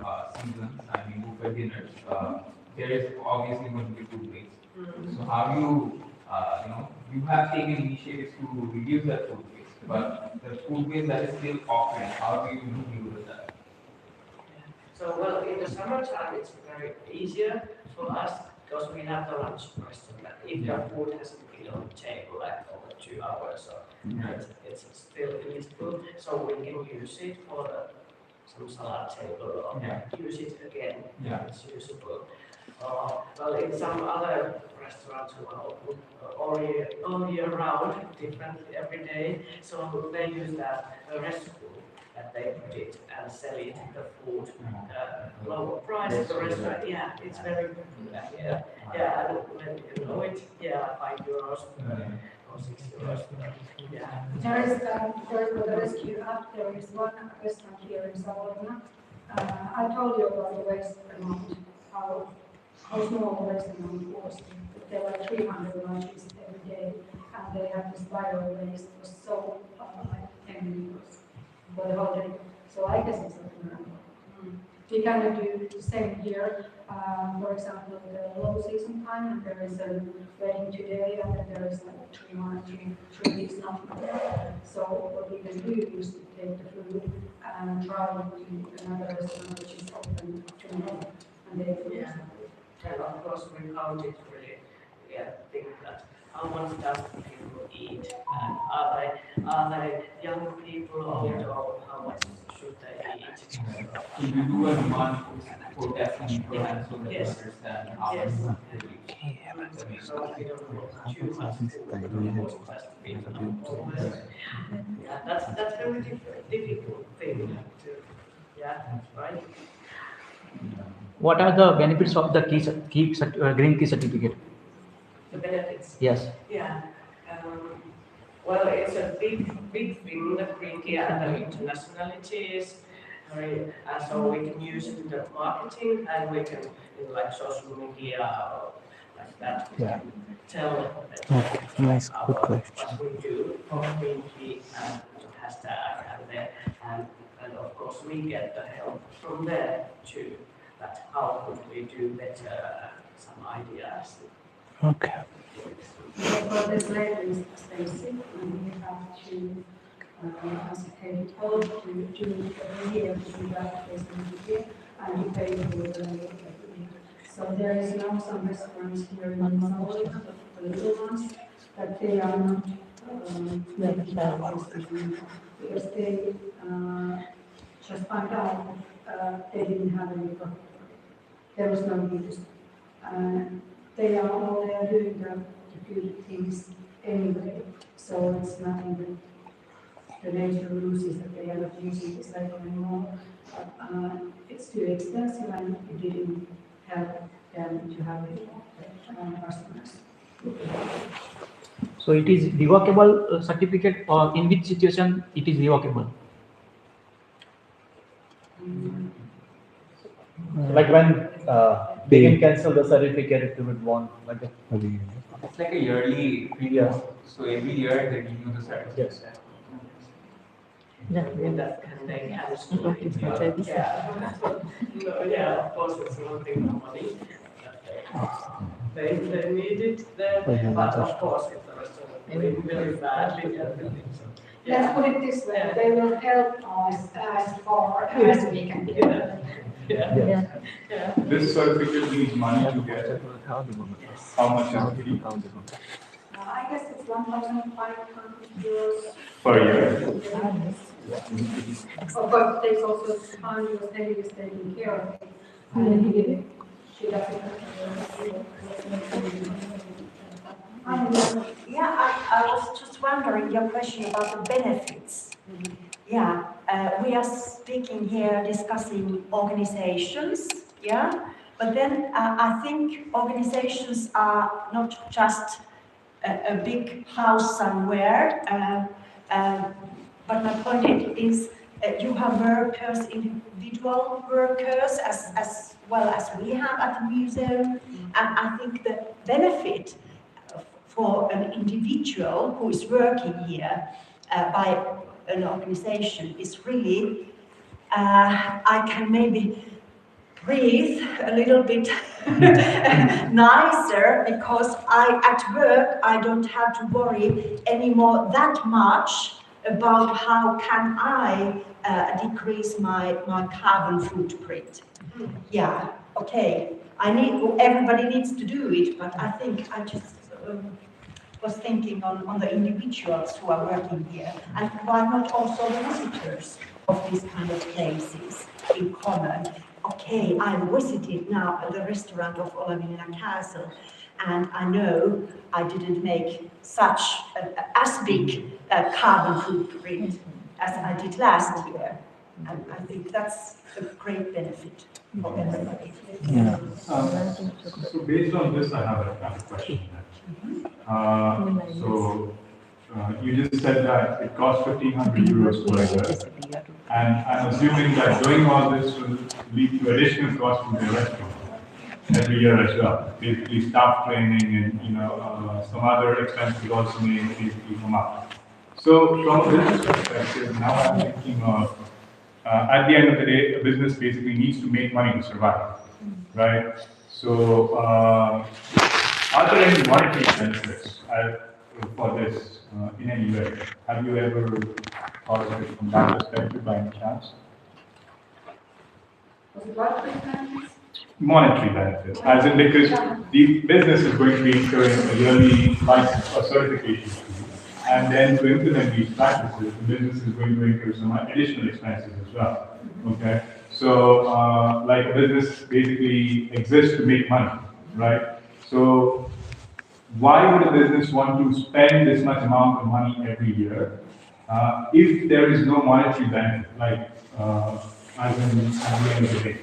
season, buffet dinners, there is obviously going to be food waste. So how you have taken initiatives to reduce that food waste, but the food waste that is still occurring, how do you deal with that? So, well, in the summertime, it's very easier for us, because we have the lunch restaurant. If the food hasn't been on the table like over 2 hours, so it's still useful, so we can use it for some salad table or use it again. It's usable. Well, in some other restaurants who are open all year round, different every day, so they use that recipe that they put it and sell it the food lower price at the restaurant. It's very popular here. And when you know it, €5 or €6. There is for the rescue app, there is one restaurant here in 𝚂𝚃𝙗𝚃. I told you about the waste amount, how small the waste amount was. There were 300 lunches every day, and they had this viral waste was so like 10 liters for the whole day. So I guess it's not enough. We kind of do the same here. For example, the low season time, and there is a wedding today, and then there is like 3 weeks not. So what we can do is to take the food and travel to another restaurant which is open tomorrow, and they And of course, we count it really. Think that how much does people eat, and are they young people, old, or how much should they eat? You do a month for testing program so that you understand how much people eat. So we don't know too much that's very difficult thing to, right? What are the benefits of the green key certificate? The benefits? Yes. Well, it's a big thing, the green key and the internationalities. So we can use it in the marketing, and we can in like social media or like that. Tell Nice, good question. what we do for green key and hashtag, and of course we get the help from there too. That how could we do better? Some ideas. Okay. For this label is expensive, and we have to ask people to do every year to do that every year, and you pay for the label every year. So there is now some restaurants here in 𝚂𝚃𝙗𝚃, the little ones, that they are not because they just found out they didn't have any profit. There was no use. They are doing the good things anyway, so it's nothing that the nature rules is that they are not using this label anymore. But it's too expensive, and it didn't help them to have customers. So it is revocable certificate, or in which situation it is revocable? Like when they can cancel the certificate if they would want, like It's like a yearly renewal. So every year they renew the certificate. That can they cancel it? Of course it's nothing money. They need it there, but of course if the restaurant is very badly, Let's put it this way, they will help us as far as we can do. This certificate needs money to get. How much is it? I guess it's €1,500 Per year. But there's also time your lady is taking care of it. And she doesn't. I was just wondering your question about the benefits. We are speaking here, discussing organizations, but then I think organizations are not just a big house somewhere, but my point is you have workers, individual workers, as well as we have at the museum, and I think the benefit for an individual who is working here by an organization is really, I can maybe breathe a little bit nicer, because at work I don't have to worry anymore that much about how can I decrease my carbon footprint. everybody needs to do it, but I think I just was thinking on the individuals who are working here, and why not also the visitors of these kind of places in common. Okay, I visited now the restaurant of Olivinlinna Castle, and I know I didn't make such as big a carbon footprint as I did last year, and I think that's a great benefit for everybody. Yeah. So based on this, I have a question. You just said that it costs 1,500 euros per year, and I'm assuming that doing all this will lead to additional costs to the restaurant every year as well. Basically, staff training and some other expenses also may come up. So from this perspective, now I'm thinking of at the end of the day, a business basically needs to make money to survive, right? So are there any monetary benefits for this in any way? Have you ever thought of it from that perspective by any chance? Monetary benefits, as in because the business is going to be incurring a yearly license or certification fee, and then to implement these practices, the business is going to incur some additional expenses as well. Okay, so like a business basically exists to make money, right? So why would a business want to spend this much amount of money every year if there is no monetary benefit, like as in at the end of the day?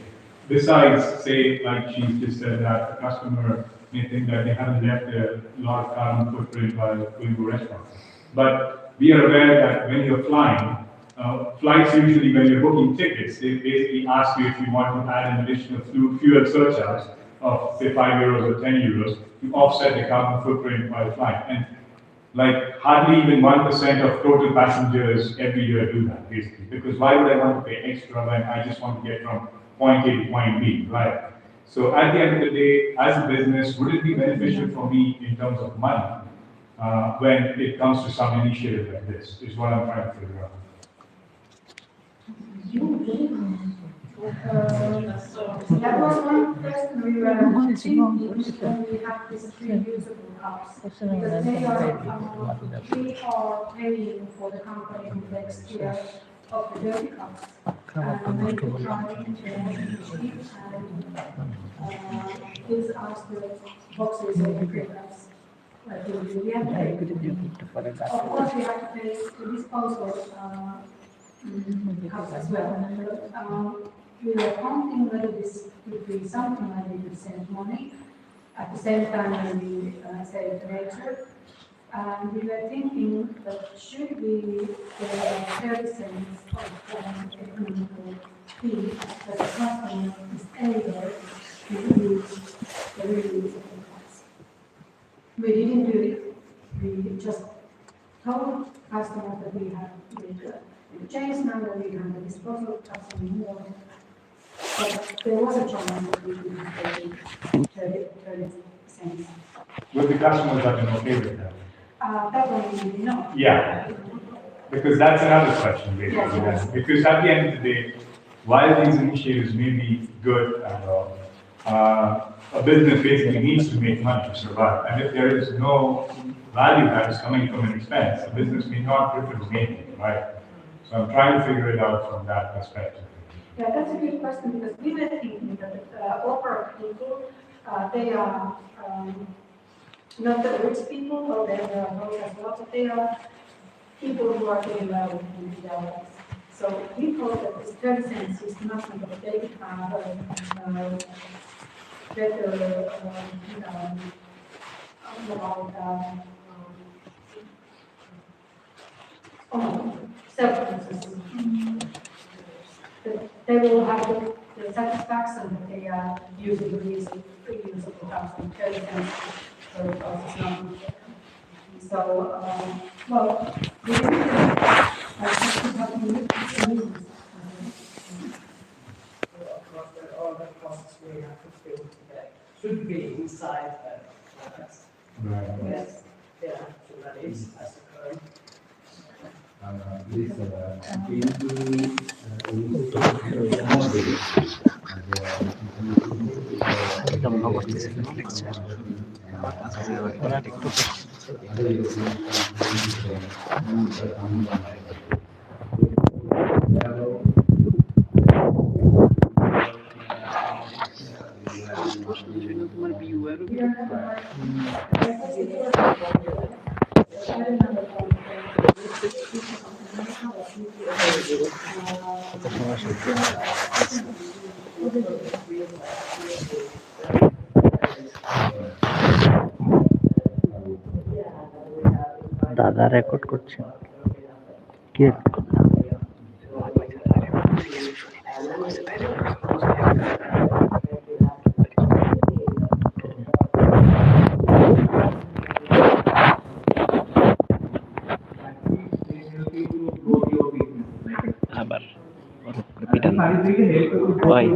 Besides, say, like she just said, that a customer may think that they haven't left a lot of carbon footprint by going to a restaurant. But we are aware that when you're flying, flights usually, when you're booking tickets, they basically ask you if you want to add an additional fuel surcharge of, say, 5 euros or 10 euros to offset the carbon footprint while flying. And like hardly even 1% of total passengers every year do that, basically. Because why would I want to pay extra when I just want to get from point A to point B, right? So at the end of the day, as a business, would it be beneficial for me in terms of money when it comes to some initiative like this, is what I'm trying to figure out. That was one question we were thinking when we have these reusable cups, because we are paying for the company next year of the dirty cups, and we could try to cheap and please ask the boxes or the cups. Of course, we have to pay the disposal cups as well. We were counting whether this would be something like we could save money at the same time as we save nature. And we were thinking that should we pay 30 cents of economical fee that the customer is able to use the reusable cups. We didn't do it. We just told customers that we have the change number, we have the disposal cups and more. But there was a chance that we could have paid 30 cents. Would the customers have been okay with that? That one we didn't know. Yeah, because that's another question, basically. Yes. Because at the end of the day, while these initiatives may be good and all, a business basically needs to make money to survive. And if there is no value that is coming from an expense, a business may not prefer to make it, right? So I'm trying to figure it out from that perspective. Yeah, that's a good question, because we were thinking that opera people, they are not the rich people, or they are not as well, but they are people who are doing well in their lives. So we thought that this 30 cents is nothing but they could have better self-conscious. They will have the satisfaction that they are using reusable cups and 30 cents for the process now. So, well, we didn't do it. I think we have to look at the reasons. Of course, all the costs we have to fill today should be inside the products. Right. Yes, yeah, so that is as occurring. This দাদা record করছেন কি record করলাম আবার ভাই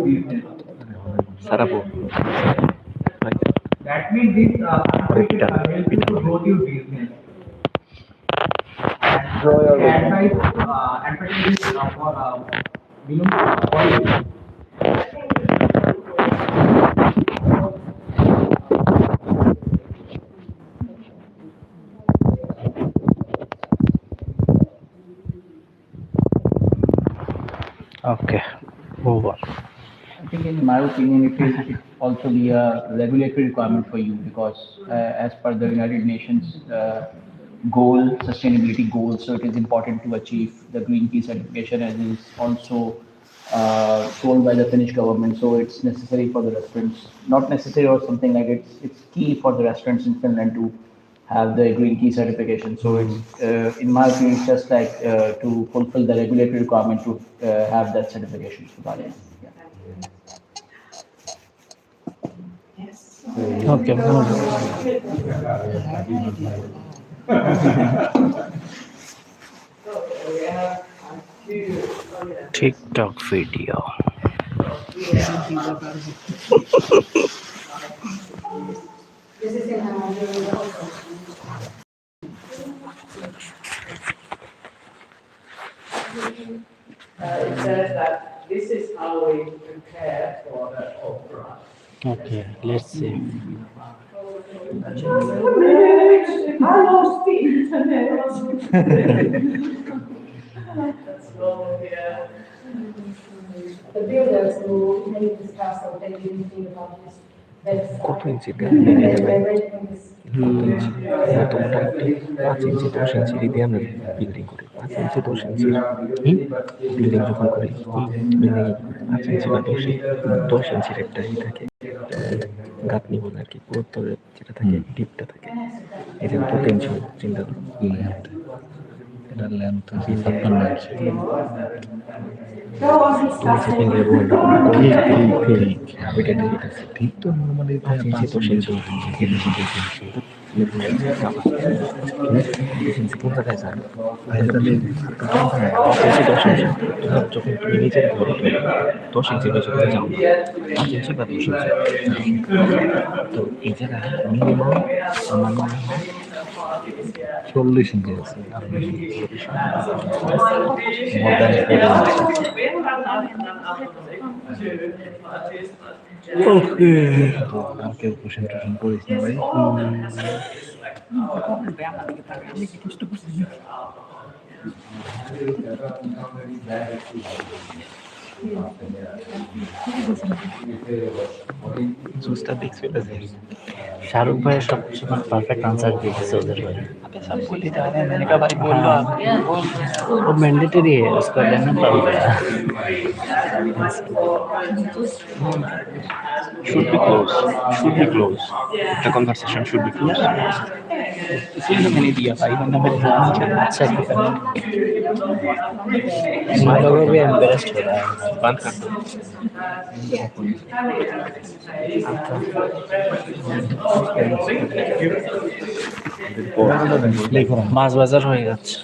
সারাবো That means this activities are helping to grow your business. Advertise for oil. Okay, move on. I think in my opinion, it will also be a regulatory requirement for you because as per the United Nations sustainability goals, so it is important to achieve the Green Key certification as is also told by the Finnish government. So it's necessary for the restaurants, not necessary or something like it's key for the restaurants in Finland to have the Green Key certification. So it's, in my opinion, it's just like to fulfill the regulatory requirement to have that certification. So that is, Okay, TikTok video. It says that this is how we prepare for the opera. Okay, let's see. I lost the internet. That's wrong here. The builders who made this castle, they didn't think about this. কত ইঞ্চি মোটামুটি 5 ইঞ্চি 10 ইঞ্চি দিয়ে আমরা building করি 5 ইঞ্চি 10 ইঞ্চি building যখন করি building 5 ইঞ্চি বা 10 ইঞ্চির একটা থাকে গাঁথনি বলে আর কি পুরোত্তরের যেটা থাকে ডিপটা থাকে এটা 2 ইঞ্চি চিন্তা করুন এটার লেন্থ 57 ইঞ্চি ঠিক তো নর্মালি 5 ইঞ্চি 10 ইঞ্চি কোন জায়গায় যান যখন তুমি নিজের ঘর 10 ইঞ্চি বেশি করে যাও 5 ইঞ্চি বা 10 ইঞ্চি তো এই জায়গায় মিনিমাম আমার মনে হয় 40 ইঞ্চি আছে আর ওকে আর কেউ কোশ্চেন টোশ্চেন করিস না ভাই शाहरुख भाई सबसे परफेक्ट आंसर दिए उधर भाई सब बोल ही रहा है मैंने कहा भाई बोल लो आप वो मैंडेटरी है उसको लेना पड़ेगा should be close the conversation should be close इसलिए मैंने दिया भाई वरना मैं ड्रामा चलना अच्छा किया मैं लोगों भी एम्बेरेस्ड हो रहा है बंद कर दो মাছ বাজার হয়ে যাচ্ছে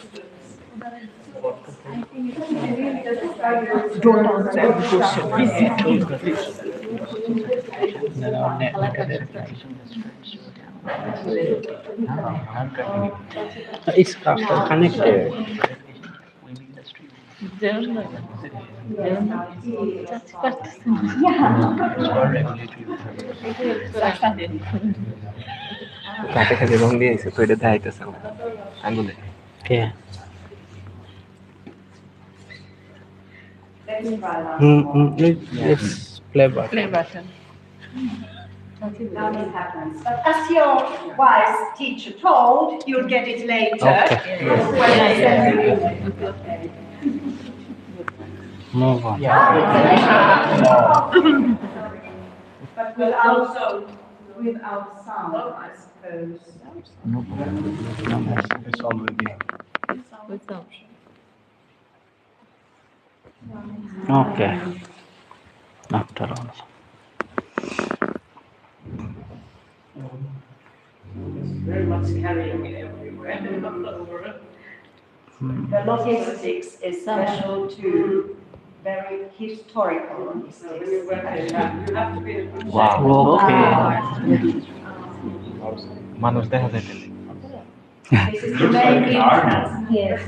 Don't answer the question. It's connected. তাতে খালি রং দিয়ে আইছে তো এটা দেখাইতেছে আঙ্গুলে Yeah. Let's play back. Nothing happens. But as your wise teacher told, you'll get it later. Okay. When I send you. Move on. But without sound, I suppose. No problem. It's already. Okay. After all. Very much carrying it everywhere. The logistics is special to very historical logistics. You have to be a good Wow. Okay. মানুষ দেখা যাইতে This is the main entrance. Yes.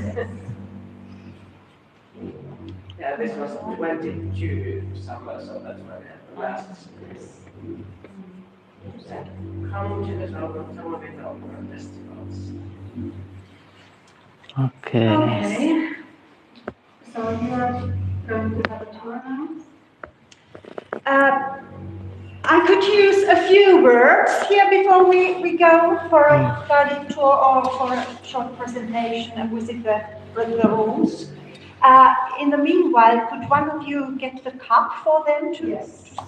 Yeah, this was 22 somewhere, so that's why we had the last. Come to the Oktober festivals. Okay. So you're going to have a tour now? I could use a few words here before we go for a guided tour or for a short presentation and visit the rooms. In the meanwhile, could one of you get the cup for them to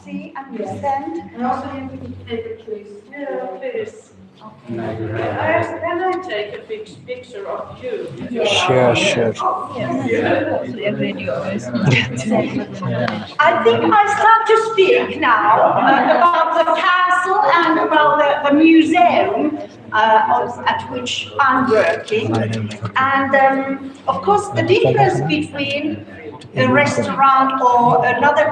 see and present? And also you can take a please. Yeah, please. Can I take a picture of you? Sure. I think I start to speak now about the castle and about the museum at which I'm working. And of course, the difference between a restaurant or another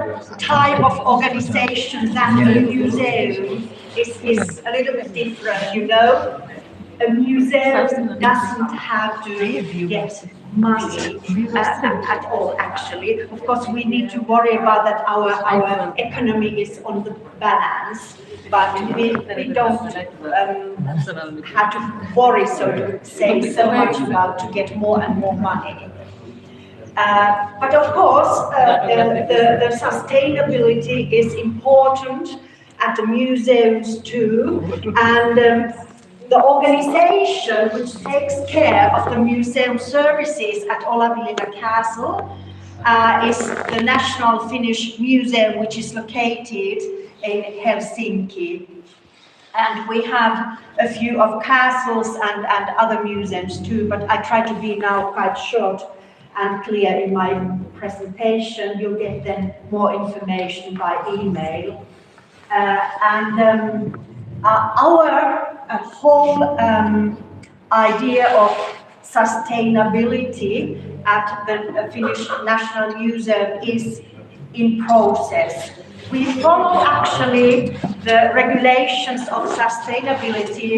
type of organization than a museum is a little bit different, you know. A museum doesn't have to get money at all, actually. Of course, we need to worry about that our economy is on the balance, but we don't have to worry, so to say, so much about to get more and more money. But of course, the sustainability is important at the museums too, and the organization which takes care of the museum services at Olavinlinna Castle is the National Finnish Museum, which is located in Helsinki. And we have a few of castles and other museums too, but I try to be now quite short and clear in my presentation. You'll get then more information by email. Our whole idea of sustainability at the Finnish National Museum is in process. We follow actually the regulations of sustainability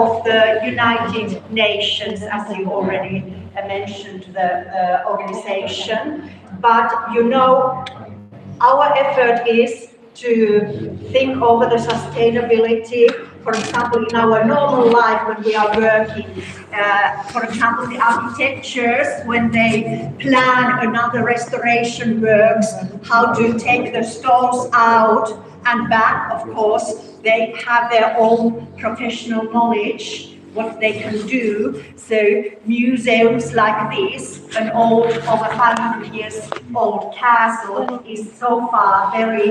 of the United Nations, as you already mentioned the organization. But you know, our effort is to think over the sustainability, for example, in our normal life when we are working. For example, the architectures, when they plan another restoration works, how to take the stones out and back, of course, they have their own professional knowledge, what they can do. So museums like this, an old, over 500 years old castle, is so far very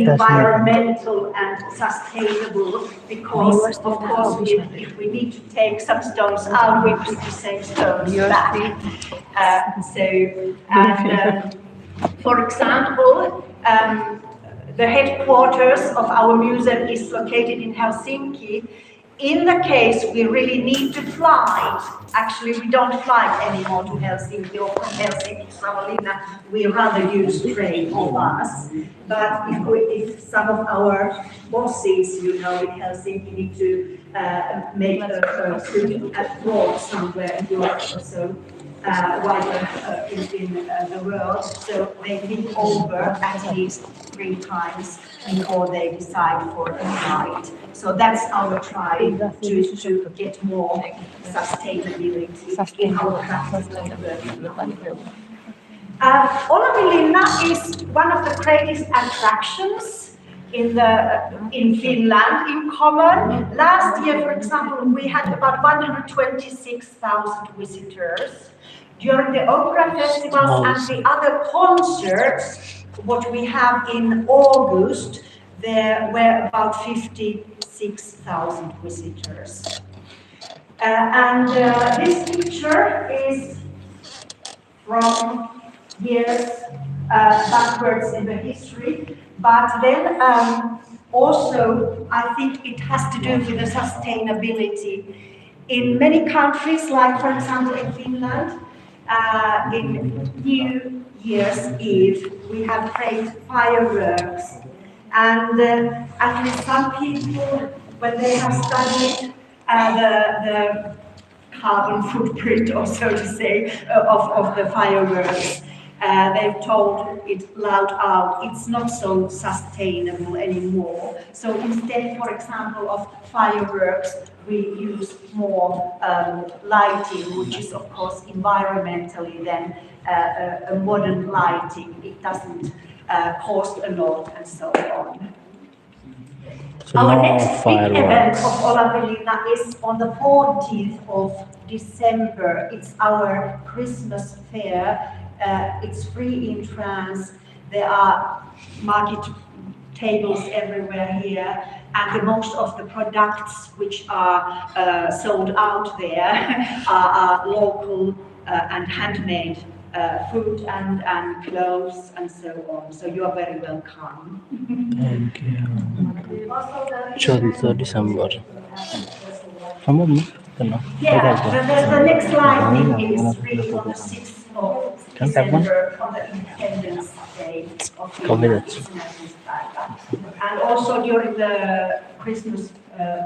environmental and sustainable, because of course if we need to take some stones out, we put the same stones back. For example, the headquarters of our museum is located in Helsinki. In the case we really need to fly, actually we don't fly anymore to Helsinki or from Helsinki to Savonlinna, we rather use train or bus. But if some of our bosses, you know, in Helsinki need to make a trip abroad somewhere in Europe or so, wider in the world. So they think over at least 3 times before they decide for a site. So that's our try to get more sustainability in our practice. Olavinlinna is one of the greatest attractions in Finland in common. Last year, for example, we had about 126,000 visitors. During the opera festivals and the other concerts, what we have in August, there were about 56,000 visitors. This picture is from years backwards in the history, but then also I think it has to do with the sustainability. In many countries, like for example in Finland, in New Year's Eve, we have great fireworks, and actually some people, when they have studied the carbon footprint, or so to say, of the fireworks, they've told it loud out, it's not so sustainable anymore. So instead, for example, of fireworks, we use more lighting, which is of course environmentally then a modern lighting. It doesn't cost a lot and so on. So our no next big event fireworks. of Olivinlinna is on the 14th of December. It's our Christmas fair. It's free entrance. There are market tables everywhere here, and most of the products which are sold out there are local and handmade food and clothes and so on. So you are very welcome. Thank you. 12th December. Yeah, the next lighting is really on the 6th of December, on the Independence Day of Finland. And also during the Christmas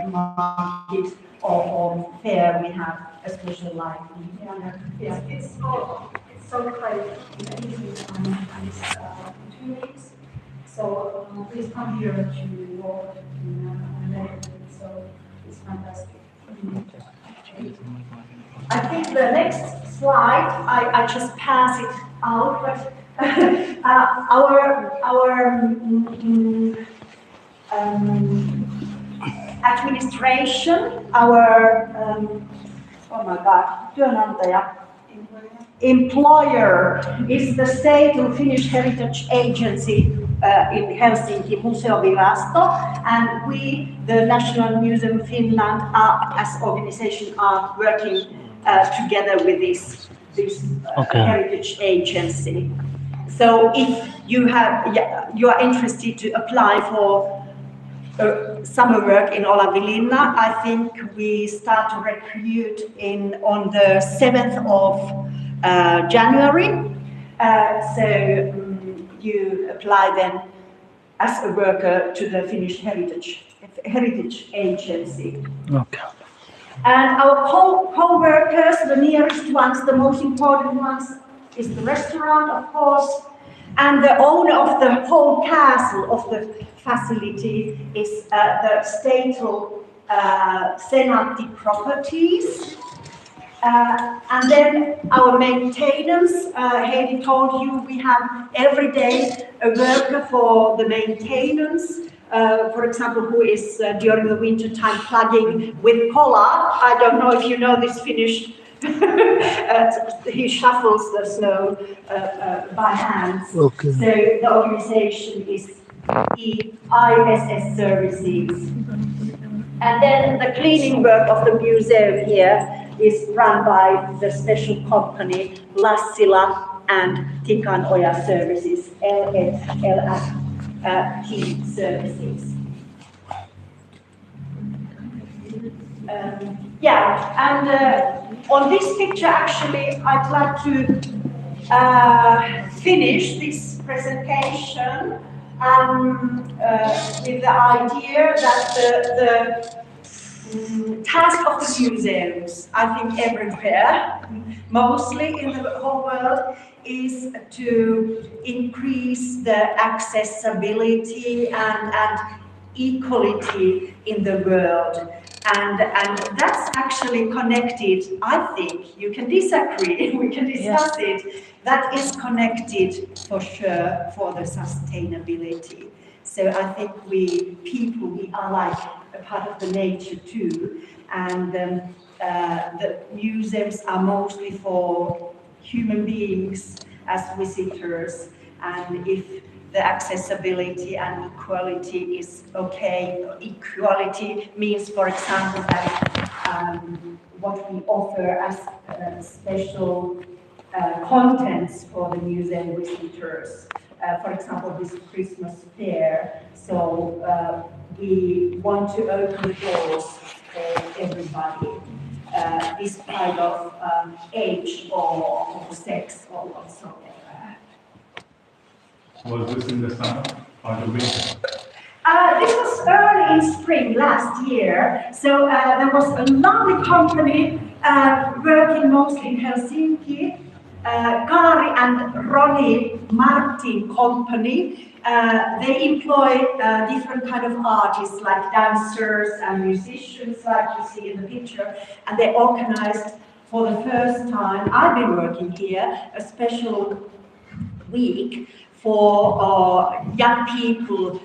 market or fair, we have a special lighting. Yeah, it's so great. And it's 2 weeks. So please come here to walk in so it's fantastic. I think the next slide, I just pass it out, but administration, oh my God, työnantaja, employer is the State and Finnish Heritage Agency in Helsinki, Museovirasto, and we, the National Museum Finland, as organization, are working together with this heritage agency. So if you are interested to apply for summer work in Olavinlinna, I think we start to recruit on the 7th of January. So you apply then as a worker to the Finnish Heritage Agency. Okay. And our co-workers, the nearest ones, the most important ones, is the restaurant, of course, and the owner of the whole castle of the facility is the Statal Senaatti Properties. And then our maintenance, Heidi told you, we have every day a worker for the maintenance. For example, who is during the winter time plugging with kola. I don't know if you know this Finnish. He shuffles the snow by hands. Okay. So the organization is ISS Services. And then the cleaning work of the museum here is run by the special company Lassila and Tikanoja Services, LFT Services. On this picture, actually, I'd like to finish this presentation with the idea that task of the museums, I think everywhere, mostly in the whole world, is to increase the accessibility and equality in the world. And that's actually connected, I think, you can disagree, we can discuss it, that is connected for sure for the sustainability. So I think we people, we are like a part of the nature too, and the museums are mostly for human beings as visitors, and if the accessibility and equality is okay. Equality means, for example, that what we offer as special contents for the museum visitors. For example, this Christmas fair. So we want to open the doors for everybody, despite of age or sex or whatsoever. Was this in the summer or the winter? This was early in spring last year. So there was a lovely company working mostly in Helsinki, Kari and Ronnie Martin company. They employ different kind of artists like dancers and musicians, like you see in the picture, and they organized for the first time, I've been working here, a special week for young people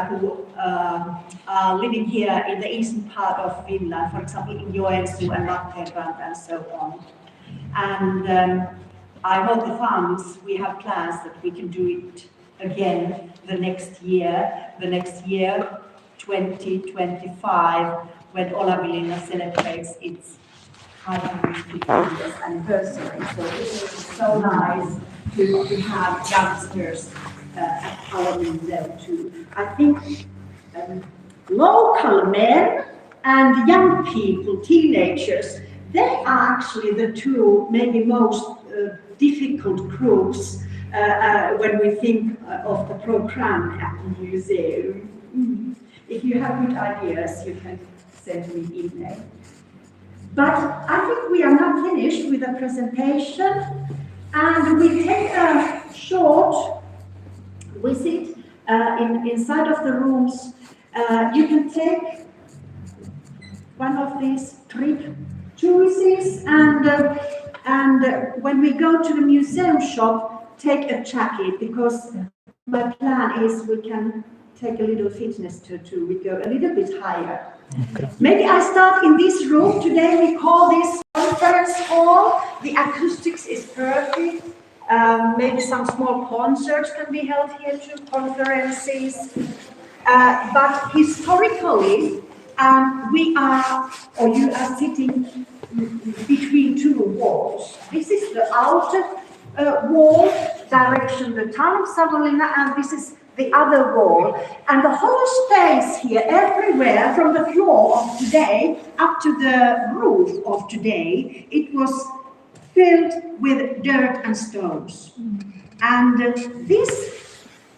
who are living here in the eastern part of Finland, for example in Joensuu and Lappeenranta and so on. And I hope the funds, we have plans that we can do it again the next year 2025, when Olivinlinna celebrates its 550th anniversary. So it is so nice to have youngsters at our museum too. I think local men and young people, teenagers, they are actually the two maybe most difficult groups when we think of the program at the museum. If you have good ideas, you can send me email. But I think we are not finished with the presentation, and we take a short visit inside of the rooms. You can take one of these trip choices, and when we go to the museum shop, take a jacket, because my plan is we can take a little fitness too. We go a little bit higher. Okay. Maybe I start in this room. Today we call this conference hall. The acoustics is perfect. Maybe some small concerts can be held here too, conferences. But historically, we are, or you are sitting between two walls. This is the outer wall, direction the town of Savonlinna, and this is the other wall. And the whole space here, everywhere, from the floor of today up to the roof of today, it was filled with dirt and stones. And this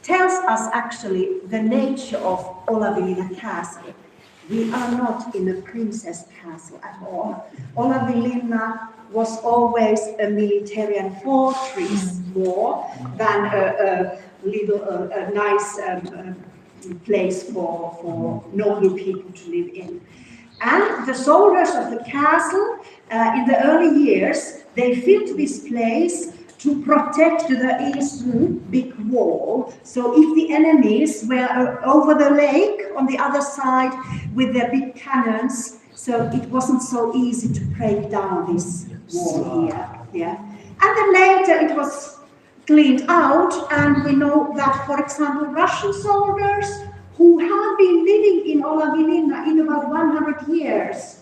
tells us actually the nature of Olivinlinna Castle. We are not in a princess castle at all. Olivinlinna was always a military fortress more than a little nice place for normal people to live in. And the soldiers of the castle, in the early years, they filled this place to protect the eastern big wall. So if the enemies were over the lake on the other side with their big cannons, so it wasn't so easy to break down this wall here. Yeah. And then later it was cleaned out, and we know that, for example, Russian soldiers who have been living in Olivinlinna in about 100 years,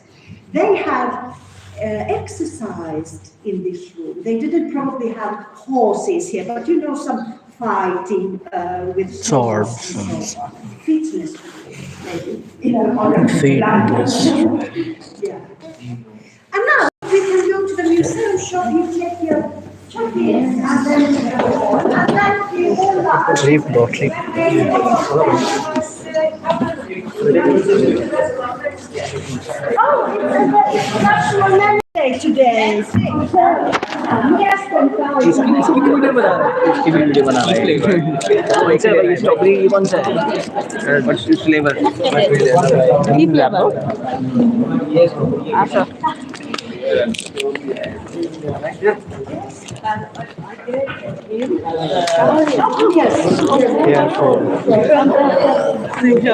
they have exercised in this room. They didn't probably have horses here, but you know, some fighting with swords and so on. Fitness, maybe. Fitness. Yeah. And now we can go to the museum shop. You take your check-in, and then go on. And then we all Trip. Oh, it's International Men's Day today. Yes, इसकी video बना रहा है, इसकी भी video बना रहा है। कौन सा है भाई स्ट्रॉबेरी कौन सा है? फ्लेवर अच्छा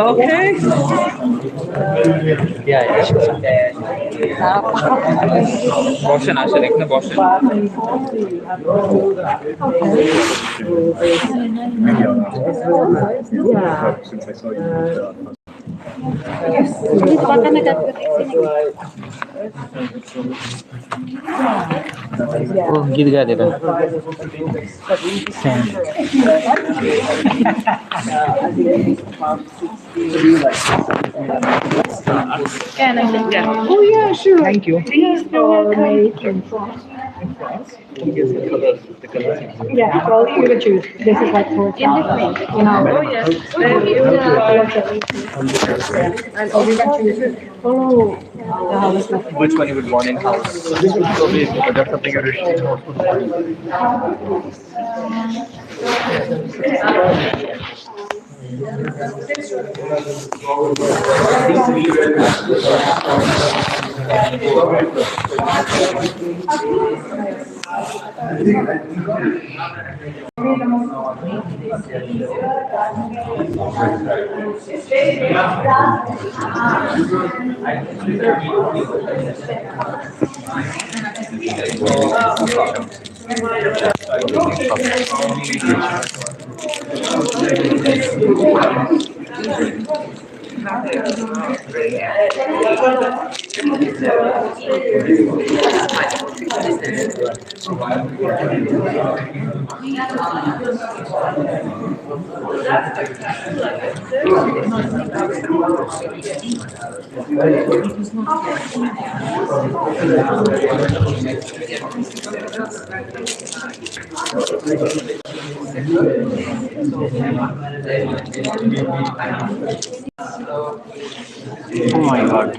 Okay. বসেন আসেন এখানে বসেন वो गिर गया तेरा Can I take that? Oh yeah, sure. Thank you. These are made in France. Yeah, well, you would choose. This is like for Oh yes. Thank you. and we can choose. Which one you would want in house? So this would probably that's something you really Oh my god.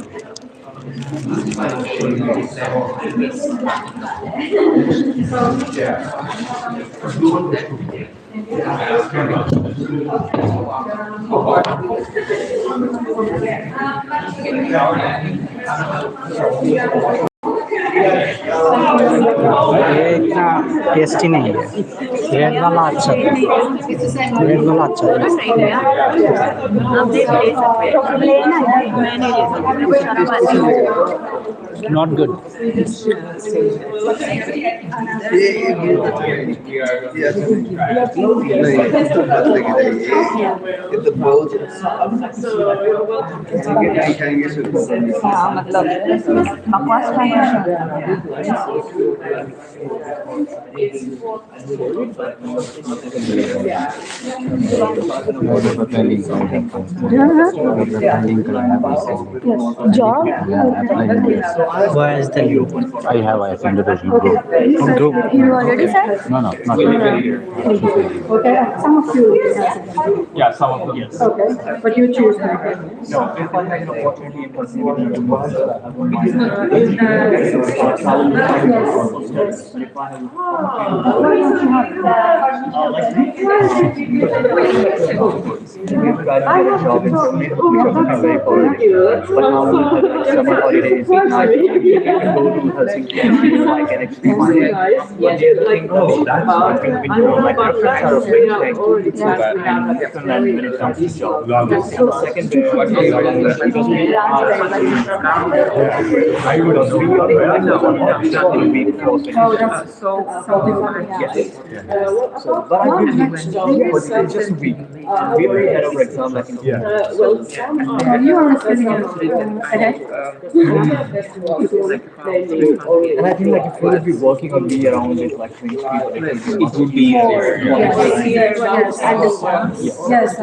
ये इतना tasty नहीं है red वाला अच्छा है red वाला अच्छा है नॉट गुड मतलब बकवास Job? Where is the link? I sent it as group. Group. You already said? No, not yet. Okay, some of you. Yeah, some of them. Yes. Okay, but you choose them. No, if I had an opportunity in pursuing the work, Summer holidays, you can go to Helsinki and like an extreme holiday. When you think about that, like preference are a big thing. So that and when it comes to job. Second thing, because we are I would agree on that we yes. So, but I did just a week. We already had our exam like in You are studying ahead? and I think like if we would be working on me around it like 20 people, it would be Yes,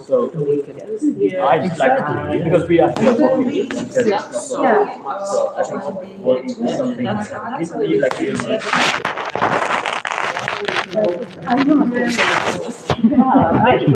so I just like because we are here for working on something it's really like I know.